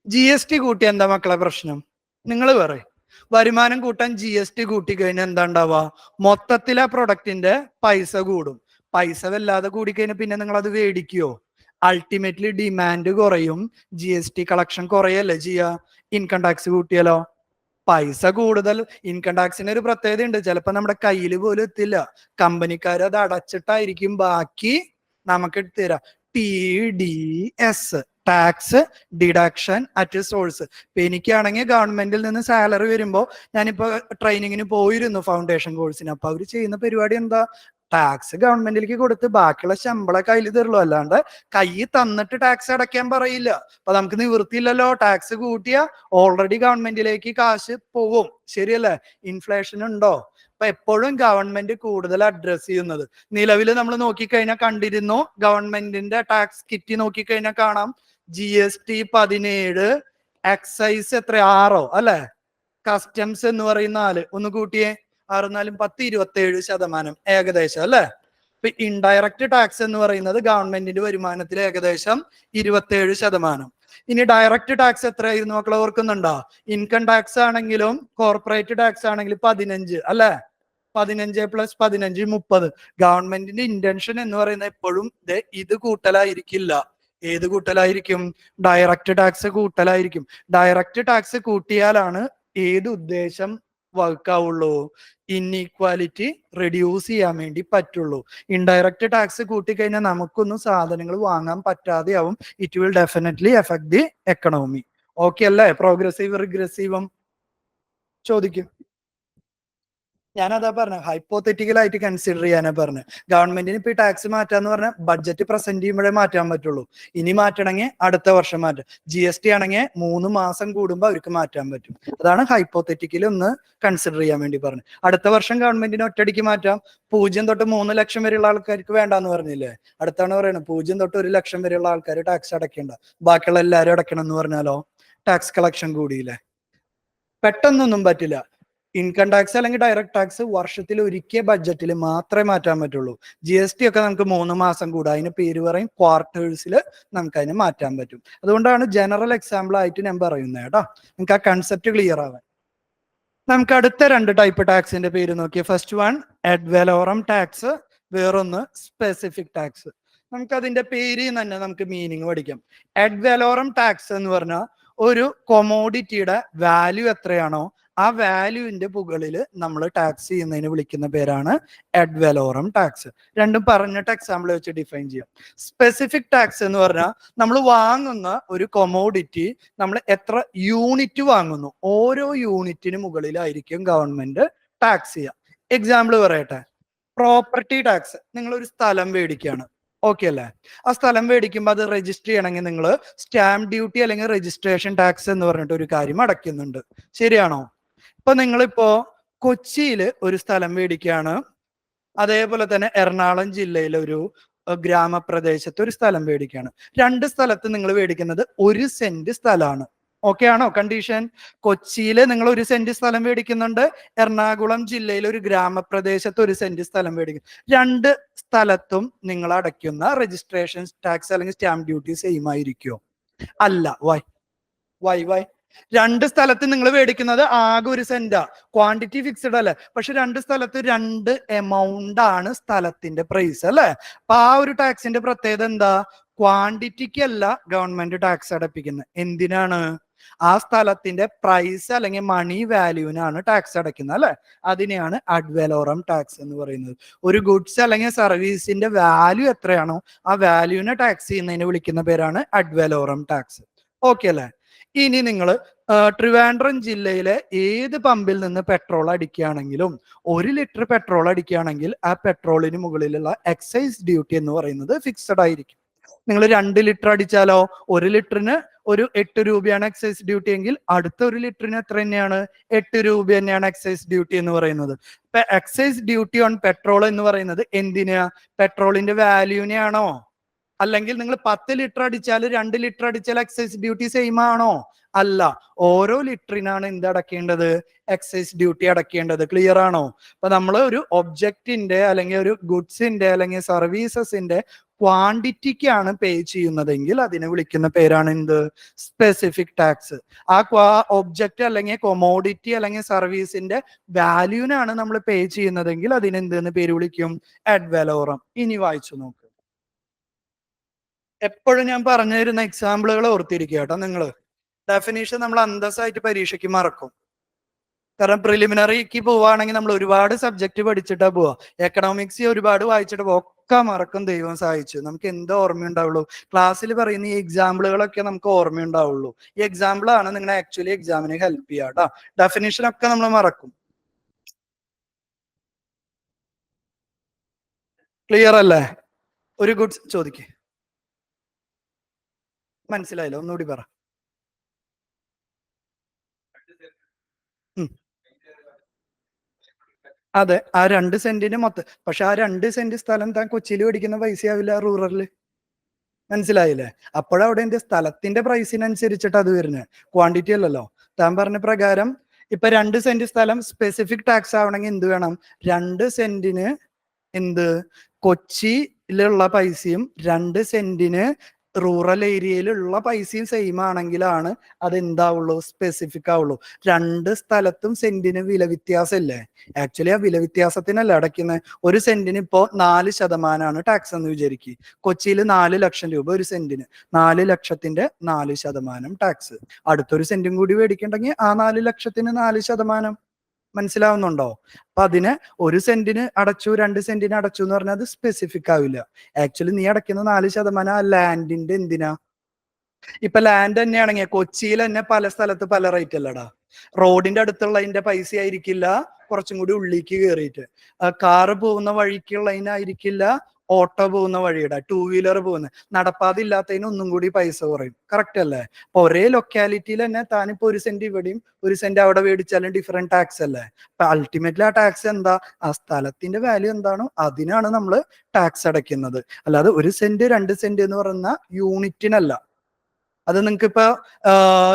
GST കൂട്ടിയ എന്താ മക്കളെ പ്രശ്നം? നിങ്ങൾ പറയും. വരുമാനം കൂട്ടാൻ GST കൂട്ടിക്കഴിഞ്ഞാൽ എന്താ ഉണ്ടാവുക? മൊത്തത്തിലെ പ്രൊഡക്റ്റിന്റെ പൈസ കൂടും. പൈസ വല്ലാതെ കൂടിക്കഴിഞ്ഞാൽ പിന്നെ നിങ്ങൾ അത് മേടിക്കുവോ? അൾട്ടിമേറ്റ്ലി ഡിമാൻഡ് കുറയും, GST കളക്ഷൻ കുറയല്ലേ ചെയ്യുക. ഇൻകം ടാക്സ് കൂട്ടിയാലോ പൈസ കൂടുതൽ. ഇൻകം ടാക്സിന് ഒരു പ്രത്യേകത ഉണ്ട്, ചിലപ്പോ നമ്മുടെ കയ്യിൽ പോലും എത്തില്ല. കമ്പനിക്കാർ അത് അടച്ചിട്ടായിരിക്കും ബാക്കി നമുക്ക് തരാം. TDS, tax deduction at source. ഇപ്പൊ എനിക്കാണെങ്കിൽ ഗവൺമെന്റിൽ നിന്ന് സാലറി വരുമ്പോ, ഞാനിപ്പോ ട്രെയിനിങ്ങിന് പോയിരുന്നു ഫൗണ്ടേഷൻ കോഴ്സിന്. അപ്പൊ അവര് ചെയ്യുന്ന പരിപാടി എന്താ? ടാക്സ് ഗവൺമെന്റിലേക്ക് കൊടുത്ത് ബാക്കിയുള്ള ശമ്പളം കയ്യിൽ തരുള്ളൂ, അല്ലാണ്ട് കൈ തന്നിട്ട് ടാക്സ് അടയ്ക്കാൻ പറയില്ല. അപ്പൊ നമുക്ക് നിവൃത്തിയില്ലല്ലോ. ടാക്സ് കൂട്ടിയ ഓൾറെഡി ഗവൺമെന്റിലേക്ക് കാശ് പോവും. ശരിയല്ലേ? ഇൻഫ്ലേഷൻ ഉണ്ടോ? അപ്പൊ എപ്പോഴും ഗവൺമെന്റ് കൂടുതൽ അഡ്രസ് ചെയ്യുന്നത്, നിലവിൽ നമ്മൾ നോക്കിക്കഴിഞ്ഞാൽ കണ്ടിരുന്നു, ഗവൺമെന്റിന്റെ ടാക്സ് കിറ്റ് നോക്കിക്കഴിഞ്ഞാൽ കാണാം GST 17, എക്സൈസ് എത്ര 6 അല്ലെ, കസ്റ്റംസ് എന്ന് പറയുന്ന 4, ഒന്ന് കൂട്ടിയേ 6 4 10 27% ഏകദേശം അല്ലെ. ഇപ്പൊ ഇൻഡയറക്റ്റ് ടാക്സ് എന്ന് പറയുന്നത് ഗവൺമെന്റിന്റെ വരുമാനത്തിൽ ഏകദേശം 27%. ഇനി ഡയറക്റ്റ് ടാക്സ് എത്രയായിരുന്നു മക്കളെ ഓർക്കുന്നുണ്ടോ? ഇൻകം ടാക്സ് ആണെങ്കിലും കോർപ്പറേറ്റ് ടാക്സ് ആണെങ്കിലും 15 അല്ലെ. 15 + 15 30. ഗവൺമെന്റിന്റെ ഇന്റൻഷൻ എന്ന് പറയുന്നത് എപ്പോഴും ഇത് കൂട്ടലായിരിക്കില്ല. ഏത് കൂട്ടലായിരിക്കും? ഡയറക്റ്റ് ടാക്സ് കൂട്ടലായിരിക്കും. ഡയറക്റ്റ് ടാക്സ് കൂട്ടിയാലാണ് ഏത് ഉദ്ദേശം വർക്ക് ആവുള്ളൂ? ഇൻഇക്വാലിറ്റി റെഡ്യൂസ് ചെയ്യാൻ വേണ്ടി പറ്റുള്ളൂ. ഇൻഡയറക്റ്റ് ടാക്സ് കൂട്ടിക്കഴിഞ്ഞാൽ നമുക്കൊന്നും സാധനങ്ങൾ വാങ്ങാൻ പറ്റാതെയാവും. It will definitely effect the economy. Okay അല്ലേ? പ്രോഗ്രസീവ് റിഗ്രസീവും ചോദിക്കും. ഞാനതാ പറഞ്ഞ ഹൈപ്പോത്തറ്റിക്കൽ ആയിട്ട് കൺസിഡർ ചെയ്യാനാ പറഞ്ഞത്. ഗവൺമെന്റിന് ഇപ്പൊ ഈ ടാക്സ് മാറ്റാന്ന് പറഞ്ഞാൽ ബഡ്ജറ്റ് പ്രസന്റ് ചെയ്യുമ്പോഴേ മാറ്റാൻ പറ്റുള്ളൂ. ഇനി മാറ്റണമെങ്കിൽ അടുത്ത വർഷം മാറ്റാം. GST ആണെങ്കിൽ 3 മാസം കൂടുമ്പോൾ അവർക്ക് മാറ്റാൻ പറ്റും. അതാണ് ഹൈപ്പോത്തറ്റിക്കലി ഒന്ന് കൺസിഡർ ചെയ്യാൻ വേണ്ടി പറഞ്ഞത്. അടുത്ത വർഷം ഗവൺമെന്റിന് ഒറ്റയടിക്ക് മാറ്റാം. 0 തൊട്ട് 3 ലക്ഷം വരെയുള്ള ആൾക്കാർക്ക് വേണ്ടാന്ന് പറഞ്ഞില്ലേ? അടുത്താണ് പറയുന്നത് 0 തൊട്ട് 1 ലക്ഷം വരെയുള്ള ആൾക്കാർ ടാക്സ് അടയ്ക്കേണ്ട, ബാക്കിയുള്ള എല്ലാവരും അടയ്ക്കണം എന്ന് പറഞ്ഞാലോ ടാക്സ് കളക്ഷൻ കൂടിയില്ലേ? പെട്ടെന്നൊന്നും പറ്റില്ല. ഇൻകം ടാക്സ് അല്ലെങ്കിൽ ഡയറക്ട് ടാക്സ് വർഷത്തിൽ ഒരിക്കൽ ബഡ്ജറ്റിൽ മാത്രമേ മാറ്റാൻ പറ്റുള്ളൂ. GST ഒക്കെ നമുക്ക് 3 മാസം കൂടെ, അതിന് പേര് പറയും ക്വാർട്ടേഴ്സിൽ നമുക്ക് അതിനെ മാറ്റാൻ പറ്റും. അതുകൊണ്ടാണ് ജനറൽ എക്സാമ്പിൾ ആയിട്ട് ഞാൻ പറയുന്നത് കേട്ടോ, നിങ്ങൾക്ക് ആ കൺസെപ്റ്റ് ക്ലിയർ ആവാൻ. നമുക്ക് അടുത്ത 2 ടൈപ്പ് ടാക്സിന്റെ പേര് നോക്കിയേ. ഫസ്റ്റ് വൺ അഡ് വലോറം ടാക്സ്, വേറൊന്ന് സ്പെസിഫിക് ടാക്സ്. നമുക്ക് അതിന്റെ പേര് തന്നെ നമുക്ക് മീനിങ് പഠിക്കാം. അഡ് വലോറം ടാക്സ് എന്ന് പറഞ്ഞാൽ ഒരു കൊമോഡിറ്റിയുടെ വാല്യൂ എത്രയാണോ ആ വാല്യൂവിന്റെ മുകളിൽ നമ്മൾ ടാക്സ് ചെയ്യുന്നതിന് വിളിക്കുന്ന പേരാണ് അഡ് വലോറം ടാക്സ്. രണ്ടും പറഞ്ഞിട്ട് എക്സാമ്പിൾ വെച്ച് ഡിഫൈൻ ചെയ്യാം. സ്പെസിഫിക് ടാക്സ് എന്ന് പറഞ്ഞാൽ നമ്മൾ വാങ്ങുന്ന ഒരു കൊമോഡിറ്റി നമ്മൾ എത്ര യൂണിറ്റ് വാങ്ങുന്നു, ഓരോ യൂണിറ്റിന് മുകളിലായിരിക്കും ഗവൺമെന്റ് ടാക്സ് ചെയ്യുക. എക്സാമ്പിൾ പറയട്ടെ, പ്രോപ്പർട്ടി ടാക്സ്. നിങ്ങൾ ഒരു സ്ഥലം മേടിക്കുകയാണ്, ഓക്കെ അല്ലേ? ആ സ്ഥലം മേടിക്കുമ്പോൾ അത് രജിസ്റ്റർ ചെയ്യണമെങ്കിൽ നിങ്ങൾ സ്റ്റാമ്പ് ഡ്യൂട്ടി അല്ലെങ്കിൽ രജിസ്ട്രേഷൻ ടാക്സ് എന്ന് പറഞ്ഞിട്ട് ഒരു കാര്യം അടയ്ക്കുന്നുണ്ട്. ശരിയാണോ? ഇപ്പൊ നിങ്ങളിപ്പോ കൊച്ചിയിൽ ഒരു സ്ഥലം മേടിക്കുകയാണ്, അതേപോലെ തന്നെ എറണാകുളം ജില്ലയിലെ ഒരു ഗ്രാമപ്രദേശത്ത് ഒരു സ്ഥലം മേടിക്കുകയാണ്. 2 സ്ഥലത്ത് നിങ്ങൾ മേടിക്കുന്നത് 1 സെന്റ് സ്ഥലമാണ്. ഓക്കെ ആണോ കണ്ടീഷൻ? കൊച്ചിയിൽ നിങ്ങൾ 1 സെന്റ് സ്ഥലം മേടിക്കുന്നുണ്ട്, എറണാകുളം ജില്ലയിലെ ഒരു ഗ്രാമപ്രദേശത്ത് 1 സെന്റ് സ്ഥലം മേടിക്കും. 2 സ്ഥലത്തും നിങ്ങൾ അടയ്ക്കുന്ന രജിസ്ട്രേഷൻ ടാക്സ് അല്ലെങ്കിൽ സ്റ്റാമ്പ് ഡ്യൂട്ടി സെയിം ആയിരിക്കുമോ? അല്ല. വൈ 2 സ്ഥലത്ത് നിങ്ങൾ മേടിക്കുന്നത് ആകെ 1 സെന്റാ, ക്വാണ്ടിറ്റി ഫിക്സ്ഡ് അല്ലേ? പക്ഷെ 2 സ്ഥലത്ത് 2 എമൗണ്ട് ആണ് സ്ഥലത്തിന്റെ പ്രൈസ് അല്ലെ? അപ്പൊ ആ ഒരു ടാക്സിന്റെ പ്രത്യേകത എന്താ? ക്വാണ്ടിറ്റിക്കല്ല ഗവൺമെന്റ് ടാക്സ് അടപ്പിക്കുന്നത്. എന്തിനാണ്? ആ സ്ഥലത്തിന്റെ പ്രൈസ് അല്ലെങ്കിൽ മണി വാല്യൂവിനാണ് ടാക്സ് അടയ്ക്കുന്നത് അല്ലെ. അതിനെയാണ് അഡ് വലോറം ടാക്സ് എന്ന് പറയുന്നത്. ഒരു ഗുഡ്സ് അല്ലെങ്കിൽ സർവീസിന്റെ വാല്യൂ എത്രയാണോ ആ വാല്യൂവിനെ ടാക്സ് ചെയ്യുന്നതിന് വിളിക്കുന്ന പേരാണ് അഡ് വലോറം ടാക്സ്. ഓക്കെ അല്ലെ? ഇനി നിങ്ങൾ ട്രിവാൻഡ്രം ജില്ലയിലെ ഏത് പമ്പിൽ നിന്ന് പെട്രോൾ അടിക്കുകയാണെങ്കിലും 1 ലിറ്റർ പെട്രോൾ അടിക്കുകയാണെങ്കിൽ ആ പെട്രോളിന് മുകളിലുള്ള എക്സൈസ് ഡ്യൂട്ടി എന്ന് പറയുന്നത് ഫിക്സഡ് ആയിരിക്കും. നിങ്ങൾ 2 ലിറ്റർ അടിച്ചാലോ 1 ലിറ്ററിന് ഒരു 8 രൂപയാണ് എക്സൈസ് ഡ്യൂട്ടി എങ്കിൽ അടുത്ത 1 ലിറ്ററിന് എത്ര തന്നെയാണ്? 8 രൂപ തന്നെയാണ് എക്സൈസ് ഡ്യൂട്ടി എന്ന് പറയുന്നത്. ഇപ്പൊ എക്സൈസ് ഡ്യൂട്ടി ഓൺ പെട്രോൾ എന്ന് പറയുന്നത് എന്തിനാ? പെട്രോളിന്റെ വാല്യൂവിനെയാണോ? അല്ലെങ്കിൽ നിങ്ങൾ 10 ലിറ്റർ അടിച്ചാൽ 2 ലിറ്റർ അടിച്ചാൽ എക്സൈസ് ഡ്യൂട്ടി സെയിം ആണോ? അല്ല. ഓരോ ലിറ്ററിനാണ് എന്ത് അടക്കേണ്ടത്? എക്സൈസ് ഡ്യൂട്ടി അടക്കേണ്ടത്. ക്ലിയർ ആണോ? അപ്പൊ നമ്മൾ ഒരു ഒബ്ജക്റ്റിന്റെ അല്ലെങ്കിൽ ഒരു ഗുഡ്സിന്റെ അല്ലെങ്കിൽ സർവീസസിന്റെ ക്വാണ്ടിറ്റിക്കാണ് പേ ചെയ്യുന്നതെങ്കിൽ അതിനെ വിളിക്കുന്ന പേരാണ് എന്ത്? Specific tax. ആ ഒബ്ജക്റ്റ് അല്ലെങ്കിൽ കൊമോഡിറ്റി അല്ലെങ്കിൽ സർവീസിന്റെ വാല്യൂവിനാണ് നമ്മൾ പേ ചെയ്യുന്നതെങ്കിൽ അതിനെന്തെന്ന് പേര് വിളിക്കും? അഡ് വലോറം. ഇനി വായിച്ചു നോക്ക്. എപ്പോഴും ഞാൻ പറഞ്ഞു തരുന്ന എക്സാമ്പിളുകൾ ഓർത്തിരിക്കുക കേട്ടോ. നിങ്ങൾ ഡെഫിനേഷൻ നമ്മൾ അന്തസ്സായിട്ട് പരീക്ഷയ്ക്ക് മറക്കും. കാരണം പ്രിലിമിനറിക്ക് പോവുകയാണെങ്കിൽ നമ്മൾ ഒരുപാട് സബ്ജക്ട് പഠിച്ചിട്ടാ പോവാ. എക്കണോമിക്സ് ഒരുപാട് വായിച്ചിട്ട് ഒക്കെ മറക്കും. ദൈവം സഹായിച്ചു. നമുക്ക് എന്താ ഓർമ്മയുണ്ടാവുള്ളൂ? ക്ലാസ്സിൽ പറയുന്ന ഈ എക്സാമ്പിളുകളൊക്കെ നമുക്ക് ഓർമ്മയുണ്ടാവുള്ളൂ. ഈ എക്സാമ്പിൾ ആണ് നിങ്ങളെ ആക്ച്വലി എക്സാമിന് ഹെൽപ്പ് ചെയ്യുക കേട്ടോ. ഡെഫിനേഷൻ ഒക്കെ നമ്മൾ മറക്കും. ക്ലിയർ അല്ലേ? ഒരു ഗുഡ്സ് ചോദിക്കേ, മനസ്സിലായില്ല? ഒന്നുകൂടി പറ. അതെ, ആ 2 സെന്റിന് മൊത്തം. പക്ഷെ ആ 2 സെന്റ് സ്ഥലം താൻ കൊച്ചിയിൽ മേടിക്കുന്ന പൈസയാവില്ല റൂറലില്. മനസ്സിലായില്ലേ? അപ്പോഴവിടെ എന്റെ സ്ഥലത്തിന്റെ പ്രൈസിനനുസരിച്ചിട്ട് അത് വരുന്നത്, ക്വാണ്ടിറ്റി അല്ലല്ലോ. താൻ പറഞ്ഞ പ്രകാരം ഇപ്പൊ 2 സെന്റ് സ്ഥലം സ്പെസിഫിക് ടാക്സ് ആവണമെങ്കിൽ എന്ത് വേണം? 2 സെന്റിന് എന്ത് കൊച്ചിയിലുള്ള പൈസയും 2 സെന്റിന് റൂറൽ ഏരിയയിലുള്ള പൈസയും സെയിം ആണെങ്കിലാണ് അത് എന്താവുള്ളൂ? സ്പെസിഫിക് ആവുള്ളൂ. 2 സ്ഥലത്തും സെന്റിന് വില വ്യത്യാസം ഇല്ലേ? ആക്ച്വലി ആ വില വ്യത്യാസത്തിനല്ല അടയ്ക്കുന്നത്. ഒരു സെന്റിന് ഇപ്പോ 4% ടാക്സ് എന്ന് വിചാരിക്കുക. കൊച്ചിയിൽ 4 ലക്ഷം രൂപ ഒരു സെന്റിന്, 4 ലക്ഷത്തിന്റെ 4% ടാക്സ്. അടുത്തൊരു സെന്റും കൂടി മേടിക്കണ്ടെങ്കിൽ ആ 4 ലക്ഷത്തിന് 4%. മനസ്സിലാവുന്നുണ്ടോ? അപ്പൊ അതിന് 1 സെന്റിന് അടച്ചു 2 സെന്റിന് അടച്ചു എന്ന് പറഞ്ഞാൽ അത് സ്പെസിഫിക് ആവില്ല. ആക്ച്വലി നീ അടയ്ക്കുന്ന 4% ആ ലാൻഡിന്റെ എന്തിനാ? ഇപ്പൊ ലാൻഡ് തന്നെയാണെങ്കിൽ കൊച്ചിയിൽ തന്നെ പല സ്ഥലത്ത് പല റേറ്റ് അല്ലടാ. റോഡിന്റെ അടുത്തുള്ളതിന്റെ പൈസ ആയിരിക്കില്ല കുറച്ചും കൂടി ഉള്ളിലേക്ക് കയറിയിട്ട്. കാറ് പോകുന്ന വഴിക്കുള്ളതിനായിരിക്കില്ല ഓട്ടോ പോകുന്ന വഴിയുടെ, 2 വീലർ പോകുന്ന, നടപ്പാത ഇല്ലാത്തതിന് ഒന്നും കൂടി പൈസ കുറയും. കറക്റ്റ് അല്ലേ? അപ്പൊ ഒരേ ലൊക്കാലിറ്റിയിൽ തന്നെ താനിപ്പോ 1 സെന്റ് ഇവിടെയും 1 സെന്റ് അവിടെ മേടിച്ചാലും ഡിഫറെന്റ് ടാക്സ് അല്ലേ? അപ്പൊ അൾട്ടിമേറ്റ്ലി ആ ടാക്സ് എന്താ? ആ സ്ഥലത്തിന്റെ വാല്യൂ എന്താണോ അതിനാണ് നമ്മൾ ടാക്സ് അടയ്ക്കുന്നത്. അല്ലാതെ 1 സെന്റ് 2 സെന്റ് എന്ന് പറയുന്ന യൂണിറ്റിനല്ല. അത് നിങ്ങൾക്ക് ഇപ്പൊ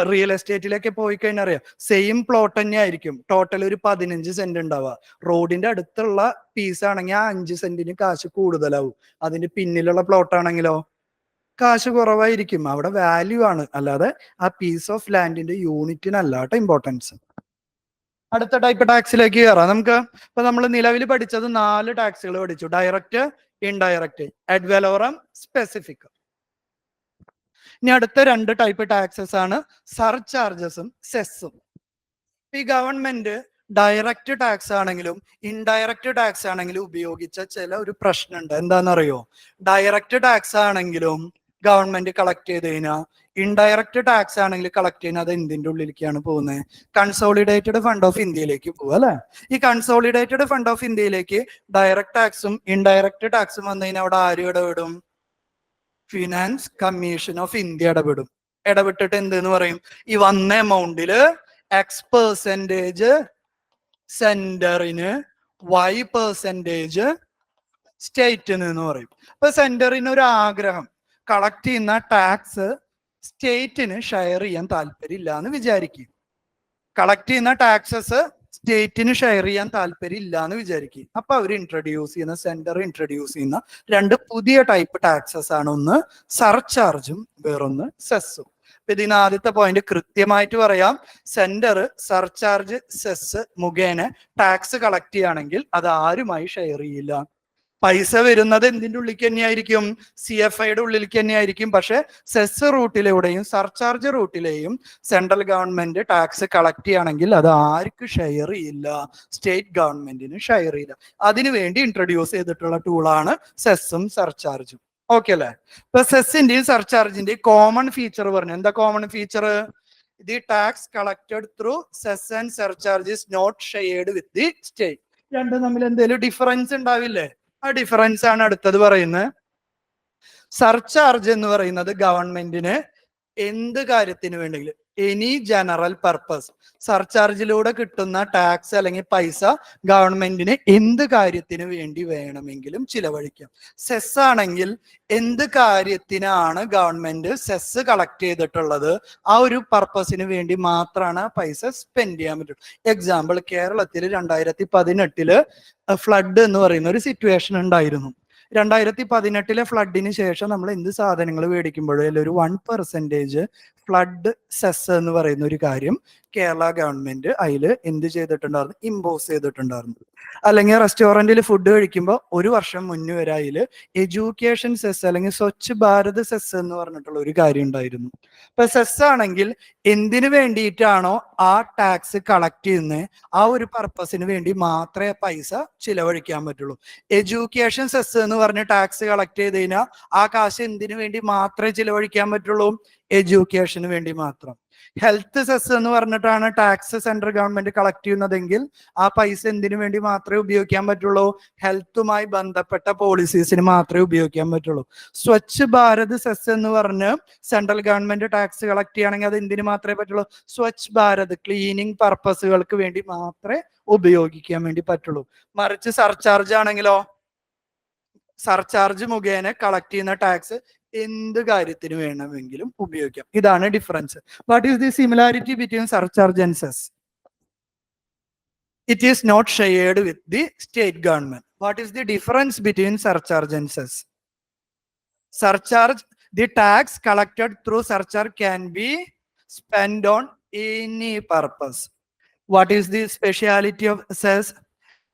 റിയൽ എസ്റ്റേറ്റിലേക്ക് പോയി കഴിഞ്ഞാൽ അറിയാം, സെയിം പ്ലോട്ട് തന്നെ ആയിരിക്കും ടോട്ടൽ ഒരു 15 സെന്റ് ഉണ്ടാവുക. റോഡിന്റെ അടുത്തുള്ള പീസ് ആണെങ്കിൽ ആ 5 സെന്റിന് കാശ് കൂടുതലാവും. അതിന്റെ പിന്നിലുള്ള പ്ലോട്ട് ആണെങ്കിലോ കാശ് കുറവായിരിക്കും. അവിടെ വാല്യൂ ആണ്, അല്ലാതെ ആ പീസ് ഓഫ് ലാൻഡിന്റെ യൂണിറ്റിനല്ലാട്ടോ ഇമ്പോർട്ടൻസ്. അടുത്ത ടൈപ്പ് ടാക്സിലേക്ക് കയറാം നമുക്ക്. ഇപ്പൊ നമ്മൾ നിലവിൽ പഠിച്ചത് 4 ടാക്സുകൾ പഠിച്ചു: ഡയറക്റ്റ്, ഇൻഡയറക്റ്റ്, അഡ് വലോറം, സ്പെസിഫിക്. ഇനി അടുത്ത 2 ടൈപ്പ് ടാക്സസ് ആണ് സർചാർജസും സെസ്സും. ഈ ഗവൺമെന്റ് ഡയറക്റ്റ് ടാക്സ് ആണെങ്കിലും ഇൻഡയറക്റ്റ് ടാക്സ് ആണെങ്കിലും ഉപയോഗിച്ച ചില ഒരു പ്രശ്നമുണ്ട്. എന്താണെന്നറിയോ? ഡയറക്റ്റ് ടാക്സ് ആണെങ്കിലും ഗവൺമെന്റ് കളക്ട് ചെയ്ത് കഴിഞ്ഞാൽ, ഇൻഡയറക്റ്റ് ടാക്സ് ആണെങ്കിൽ കളക്ട് ചെയ്യുന്നത് അത് എന്തിന്റെ ഉള്ളിലേക്കാണ് പോകുന്നത്? കൺസോളിഡേറ്റഡ് ഫണ്ട് ഓഫ് ഇന്ത്യയിലേക്ക് പോകും അല്ലെ. ഈ കൺസോളിഡേറ്റഡ് ഫണ്ട് ഓഫ് ഇന്ത്യയിലേക്ക് ഡയറക്റ്റ് ടാക്സും ഇൻഡയറക്റ്റ് ടാക്സും വന്നു കഴിഞ്ഞാൽ അവിടെ ആരും ഇടപെടും? ഫിനാൻസ് കമ്മീഷൻ ഓഫ് ഇന്ത്യ ഇടപെടും. ഇടപെട്ടിട്ട് എന്തെന്ന് പറയും? ഈ വന്ന എമൗണ്ടില് X% സെന്ററിന്, Y% സ്റ്റേറ്റിന് എന്ന് പറയും. അപ്പൊ സെന്ററിന് ഒരു ആഗ്രഹം, കളക്ട് ചെയ്യുന്ന ടാക്സ് സ്റ്റേറ്റിന് ഷെയർ ചെയ്യാൻ താല്പര്യമില്ല എന്ന് വിചാരിക്കും. കളക്ട് ചെയ്യുന്ന ടാക്സസ് സ്റ്റേറ്റിന് ഷെയർ ചെയ്യാൻ താല്പര്യം ഇല്ല എന്ന് വിചാരിക്കും. അപ്പൊ അവർ ഇൻട്രൊഡ്യൂസ് ചെയ്യുന്ന, സെന്റർ ഇൻട്രൊഡ്യൂസ് ചെയ്യുന്ന 2 പുതിയ ടൈപ്പ് ടാക്സസ് ആണ്. ഒന്ന് സർചാർജും വേറൊന്ന് സെസ്സും. അപ്പൊ ഇതിന് ആദ്യത്തെ പോയിന്റ് കൃത്യമായിട്ട് പറയാം. സെന്റർ സർചാർജ് സെസ് മുഖേന ടാക്സ് കളക്ട് ചെയ്യുകയാണെങ്കിൽ അത് ആരുമായി ഷെയർ ചെയ്യില്ല? പൈസ വരുന്നത് എന്തിന്റെ ഉള്ളിലേക്ക് തന്നെയായിരിക്കും? CFIയുടെ ഉള്ളിലേക്ക് തന്നെയായിരിക്കും. പക്ഷെ സെസ് റൂട്ടിലൂടെയും സർചാർജ് റൂട്ടിലെയും സെൻട്രൽ ഗവൺമെന്റ് ടാക്സ് കളക്ട് ചെയ്യുകയാണെങ്കിൽ അത് ആർക്ക് ഷെയർ ചെയ്യില്ല? സ്റ്റേറ്റ് ഗവൺമെന്റിന് ഷെയർ ചെയ്യില്ല. അതിനുവേണ്ടി ഇൻട്രൊഡ്യൂസ് ചെയ്തിട്ടുള്ള ടൂളാണ് സെസ്സും സർചാർജും. ഓക്കെ അല്ലേ? ഇപ്പൊ സെസ്സിന്റെയും സർചാർജിന്റെയും കോമൺ ഫീച്ചർ പറഞ്ഞു. എന്താ common feature? The tax collected through cess and surcharge is not shared with the state. രണ്ടും തമ്മിൽ എന്തെങ്കിലും ഡിഫറൻസ് ഉണ്ടാവില്ലേ? ആ ഡിഫറൻസ് ആണ് അടുത്തത് പറയുന്നത്. സർചാർജ് എന്ന് പറയുന്നത് ഗവൺമെന്റിന് എന്ത് കാര്യത്തിന് വേണ്ടെങ്കിലും, എനി ജനറൽ പർപ്പസ്, സർചാർജിലൂടെ കിട്ടുന്ന ടാക്സ് അല്ലെങ്കിൽ പൈസ ഗവൺമെന്റിന് എന്ത് കാര്യത്തിന് വേണ്ടി വേണമെങ്കിലും ചിലവഴിക്കാം. സെസ് ആണെങ്കിൽ എന്ത് കാര്യത്തിനാണ് ഗവൺമെന്റ് സെസ് കളക്ട് ചെയ്തിട്ടുള്ളത് ആ ഒരു പർപ്പസിന് വേണ്ടി മാത്രമാണ് ആ പൈസ സ്പെൻഡ് ചെയ്യാൻ പറ്റുള്ളൂ. എക്സാമ്പിൾ, കേരളത്തിൽ 2018 ഫ്ലഡ് എന്ന് പറയുന്ന ഒരു സിറ്റുവേഷൻ ഉണ്ടായിരുന്നു. 2018 ഫ്ലഡിന് ശേഷം നമ്മൾ എന്ത് സാധനങ്ങൾ മേടിക്കുമ്പോഴും ഒരു 1% ഫ്ലഡ് സെസ് എന്ന് പറയുന്ന ഒരു കാര്യം കേരള ഗവൺമെന്റ് അതിൽ എന്ത് ചെയ്തിട്ടുണ്ടായിരുന്നു? ഇമ്പോസ് ചെയ്തിട്ടുണ്ടായിരുന്നു. അല്ലെങ്കിൽ റെസ്റ്റോറന്റിൽ ഫുഡ് കഴിക്കുമ്പോൾ 1 വർഷം മുന്നേ വരെ അതിൽ എഡ്യൂക്കേഷൻ സെസ് അല്ലെങ്കിൽ സ്വച്ഛ് ഭാരത് സെസ് എന്ന് പറഞ്ഞിട്ടുള്ള ഒരു കാര്യം ഉണ്ടായിരുന്നു. ഇപ്പൊ സെസ് ആണെങ്കിൽ എന്തിനു വേണ്ടിയിട്ടാണോ ആ ടാക്സ് കളക്ട് ചെയ്യുന്നത് ആ ഒരു പർപ്പസിന് വേണ്ടി മാത്രമേ പൈസ ചിലവഴിക്കാൻ പറ്റുള്ളൂ. എഡ്യൂക്കേഷൻ സെസ് എന്ന് പറഞ്ഞ് ടാക്സ് കളക്ട് ചെയ്ത് കഴിഞ്ഞാൽ ആ കാശ് എന്തിനു വേണ്ടി മാത്രമേ ചിലവഴിക്കാൻ പറ്റുള്ളൂ? എഡ്യൂക്കേഷന് വേണ്ടി മാത്രം. ഹെൽത്ത് സെസ് എന്ന് പറഞ്ഞിട്ടാണ് ടാക്സ് സെൻട്രൽ ഗവൺമെന്റ് കളക്ട് ചെയ്യുന്നതെങ്കിൽ ആ പൈസ എന്തിനു വേണ്ടി മാത്രമേ ഉപയോഗിക്കാൻ പറ്റുള്ളൂ? ഹെൽത്തുമായി ബന്ധപ്പെട്ട പോളിസീസിന് മാത്രമേ ഉപയോഗിക്കാൻ പറ്റുള്ളൂ. സ്വച്ഛ് ഭാരത് സെസ് എന്ന് പറഞ്ഞ് സെൻട്രൽ ഗവൺമെന്റ് ടാക്സ് കളക്ട് ചെയ്യുകയാണെങ്കിൽ അത് എന്തിനു മാത്രമേ പറ്റുള്ളൂ? സ്വച്ഛ് ഭാരത് ക്ലീനിങ് പർപ്പസുകൾക്ക് വേണ്ടി മാത്രമേ ഉപയോഗിക്കാൻ വേണ്ടി പറ്റുള്ളൂ. മറിച്ച് സർചാർജ് ആണെങ്കിലോ, സർചാർജ് മുഖേന കളക്ട് ചെയ്യുന്ന ടാക്സ് എന്ത് കാര്യത്തിന് വേണമെങ്കിലും ഉപയോഗിക്കാം. ഇതാണ് difference. What is the similarity between surcharge and cess? It is not shared with the state government. What is the difference between surcharge and cess? Surcharge, the tax collected through surcharge can be spent on any purpose. What is the speciality of cess?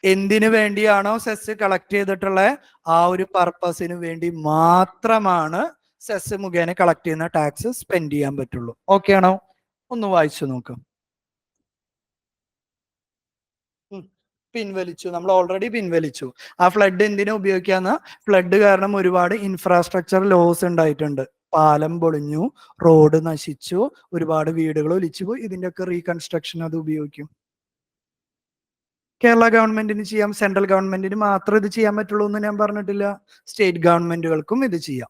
എന്തിനു വേണ്ടിയാണോ സെസ് കളക്ട് ചെയ്തിട്ടുള്ള ആ ഒരു പർപ്പസിന് വേണ്ടി മാത്രമാണ് സെസ് മുഖേന കളക്ട് ചെയ്യുന്ന ടാക്സ് സ്പെൻഡ് ചെയ്യാൻ പറ്റുള്ളൂ. ഓക്കെ ആണോ? ഒന്ന് വായിച്ചു നോക്കാം. പിൻവലിച്ചു, നമ്മൾ ഓൾറെഡി പിൻവലിച്ചു. ആ ഫ്ലഡ് എന്തിനു ഉപയോഗിക്കാന്ന്? ഫ്ലഡ് കാരണം ഒരുപാട് ഇൻഫ്രാസ്ട്രക്ചർ ലോസ് ഉണ്ടായിട്ടുണ്ട്. പാലം പൊളിഞ്ഞു, റോഡ് നശിച്ചു, ഒരുപാട് വീടുകൾ ഒലിച്ചു പോയി. ഇതിന്റെയൊക്കെ റീകൺസ്ട്രക്ഷൻ അത് ഉപയോഗിക്കും. കേരള ഗവൺമെന്റിന് ചെയ്യാം, സെൻട്രൽ ഗവൺമെന്റിന് മാത്രം ഇത് ചെയ്യാൻ പറ്റുള്ളൂ എന്ന് ഞാൻ പറഞ്ഞിട്ടില്ല. സ്റ്റേറ്റ് ഗവൺമെന്റുകൾക്കും ഇത് ചെയ്യാം.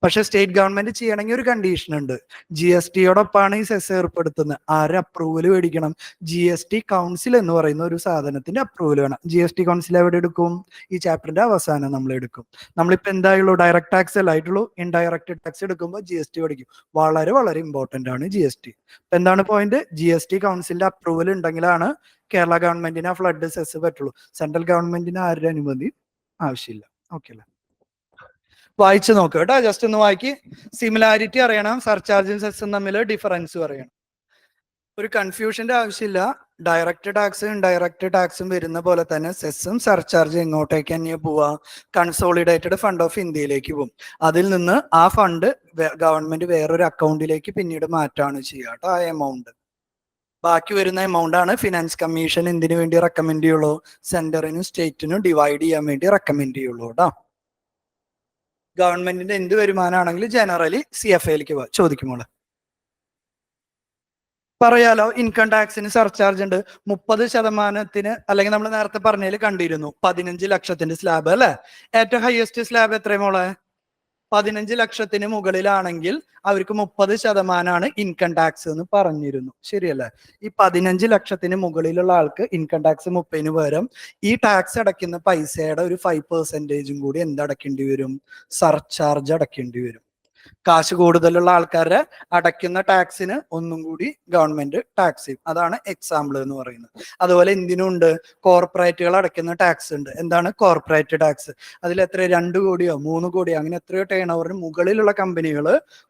പക്ഷെ സ്റ്റേറ്റ് ഗവൺമെന്റ് ചെയ്യണമെങ്കിൽ ഒരു കണ്ടീഷൻ ഉണ്ട്. GSTയോടൊപ്പമാണ് ഈ സെസ് ഏർപ്പെടുത്തുന്നത്. ആരെ അപ്രൂവൽ മേടിക്കണം? GST കൗൺസിൽ എന്ന് പറയുന്ന ഒരു സാധനത്തിന്റെ അപ്രൂവൽ വേണം. GST കൗൺസിൽ എവിടെ എടുക്കും? ഈ ചാപ്റ്ററിന്റെ അവസാനം നമ്മൾ എടുക്കും. നമ്മളിപ്പോ എന്തായുള്ളൂ? ഡയറക്ട് ടാക്സ് അല്ല ആയിട്ടുള്ളൂ. ഇൻഡയറക്ട് ടാക്സ് എടുക്കുമ്പോൾ GST പഠിക്കും. വളരെ വളരെ ഇമ്പോർട്ടന്റ് ആണ് GST. എന്താണ് പോയിന്റ്? GST കൗൺസിലിന്റെ അപ്രൂവൽ ഉണ്ടെങ്കിലാണ് കേരള ഗവൺമെന്റിന് ആ ഫ്ലഡ് സെസ് പറ്റുള്ളൂ. സെൻട്രൽ ഗവൺമെന്റിന് ആരുടെ അനുമതി ആവശ്യമില്ല. ഓക്കെ അല്ലേ? വായിച്ചു നോക്കുക കേട്ടോ. ജസ്റ്റ് ഒന്ന് വായിക്ക്. സിമിലാരിറ്റി അറിയണം, സർചാർജും സെസ്സും തമ്മിൽ ഡിഫറൻസ് പറയണം. ഒരു കൺഫ്യൂഷന്റെ ആവശ്യമില്ല. ഡയറക്റ്റ് ടാക്സും ഇൻഡയറക്റ്റ് ടാക്സും വരുന്ന പോലെ തന്നെ സെസ്സും സർചാർജും എങ്ങോട്ടേക്ക് തന്നെ പോവാ? കൺസോളിഡേറ്റഡ് ഫണ്ട് ഓഫ് ഇന്ത്യയിലേക്ക് പോകും. അതിൽ നിന്ന് ആ ഫണ്ട് ഗവൺമെന്റ് വേറൊരു അക്കൗണ്ടിലേക്ക് പിന്നീട് മാറ്റാണ് ചെയ്യുക കേട്ടോ. ആ എമൗണ്ട്, ബാക്കി വരുന്ന എമൗണ്ട് ആണ് ഫിനാൻസ് കമ്മീഷൻ എന്തിനു വേണ്ടി റെക്കമെൻഡ് ചെയ്യുള്ളൂ? സെന്ററിനും സ്റ്റേറ്റിനും ഡിവൈഡ് ചെയ്യാൻ വേണ്ടി റെക്കമെൻഡ് ചെയ്യുള്ളൂ കേട്ടോ. ഗവൺമെന്റിന്റെ എന്ത് വരുമാനമാണെങ്കിലും ജനറലി CFAയിലേക്ക് ചോദിക്കുമ്പോൾ പറയാലോ. ഇൻകം ടാക്സിന് സർചാർജ് ഉണ്ട് 30%, അല്ലെങ്കിൽ നമ്മൾ നേരത്തെ പറഞ്ഞതിൽ കണ്ടിരുന്നു 15 ലക്ഷത്തിന്റെ സ്ലാബ് അല്ലെ. ഏറ്റവും ഹയസ്റ്റ് സ്ലാബ് എത്രയും മോളെ? 15 ലക്ഷത്തിന് മുകളിലാണെങ്കിൽ അവർക്ക് 30% ഇൻകം ടാക്സ് എന്ന് പറഞ്ഞിരുന്നു. ശരിയല്ലേ? ഈ 15 ലക്ഷത്തിന് മുകളിലുള്ള ആൾക്ക് ഇൻകം ടാക്സ് 30-ന് പകരം ഈ ടാക്സ് അടയ്ക്കുന്ന പൈസയുടെ ഒരു 5% കൂടി എന്തടക്കേണ്ടി വരും? സർചാർജ് അടക്കേണ്ടി വരും. കാശ് കൂടുതലുള്ള ആൾക്കാരെ അടയ്ക്കുന്ന ടാക്സിന് ഒന്നും കൂടി ഗവൺമെന്റ് ടാക്സ് ചെയ്യും. അതാണ് എക്സാമ്പിൾ എന്ന് പറയുന്നത്. അതുപോലെ എന്തിനുണ്ട്, കോർപ്പറേറ്റുകൾ അടയ്ക്കുന്ന ടാക്സ് ഉണ്ട്. എന്താണ് കോർപ്പറേറ്റ് ടാക്സ്? അതിൽ എത്ര 2 കോടിയോ 3 കോടിയോ അങ്ങനെ എത്രയോ ടേൺ ഓവറിന് മുകളിലുള്ള കമ്പനികൾ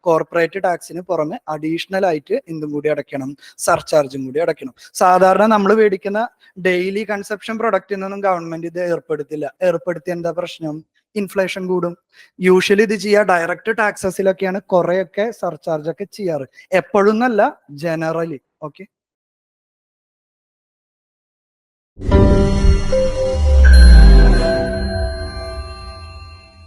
കോർപ്പറേറ്റ് ടാക്സിന് പുറമെ അഡീഷണൽ ആയിട്ട് എന്തും കൂടി അടയ്ക്കണം, സർചാർജും കൂടി അടയ്ക്കണം. സാധാരണ നമ്മൾ മേടിക്കുന്ന ഡെയിലി കൺസപ്ഷൻ പ്രൊഡക്റ്റിൽ നിന്നും ഗവൺമെന്റ് ഇത് ഏർപ്പെടുത്തില്ല. ഏർപ്പെടുത്തിയ എന്താ പ്രശ്നം? ഇൻഫ്ലേഷൻ കൂടും. യൂഷ്വലി ഇത് ചെയ്യുക ഡയറക്റ്റ് ടാക്സസിലൊക്കെയാണ് കുറെയൊക്കെ സർചാർജ് ഒക്കെ ചെയ്യാറ്. എപ്പോഴും അല്ല, ജനറലി. ഓക്കെ.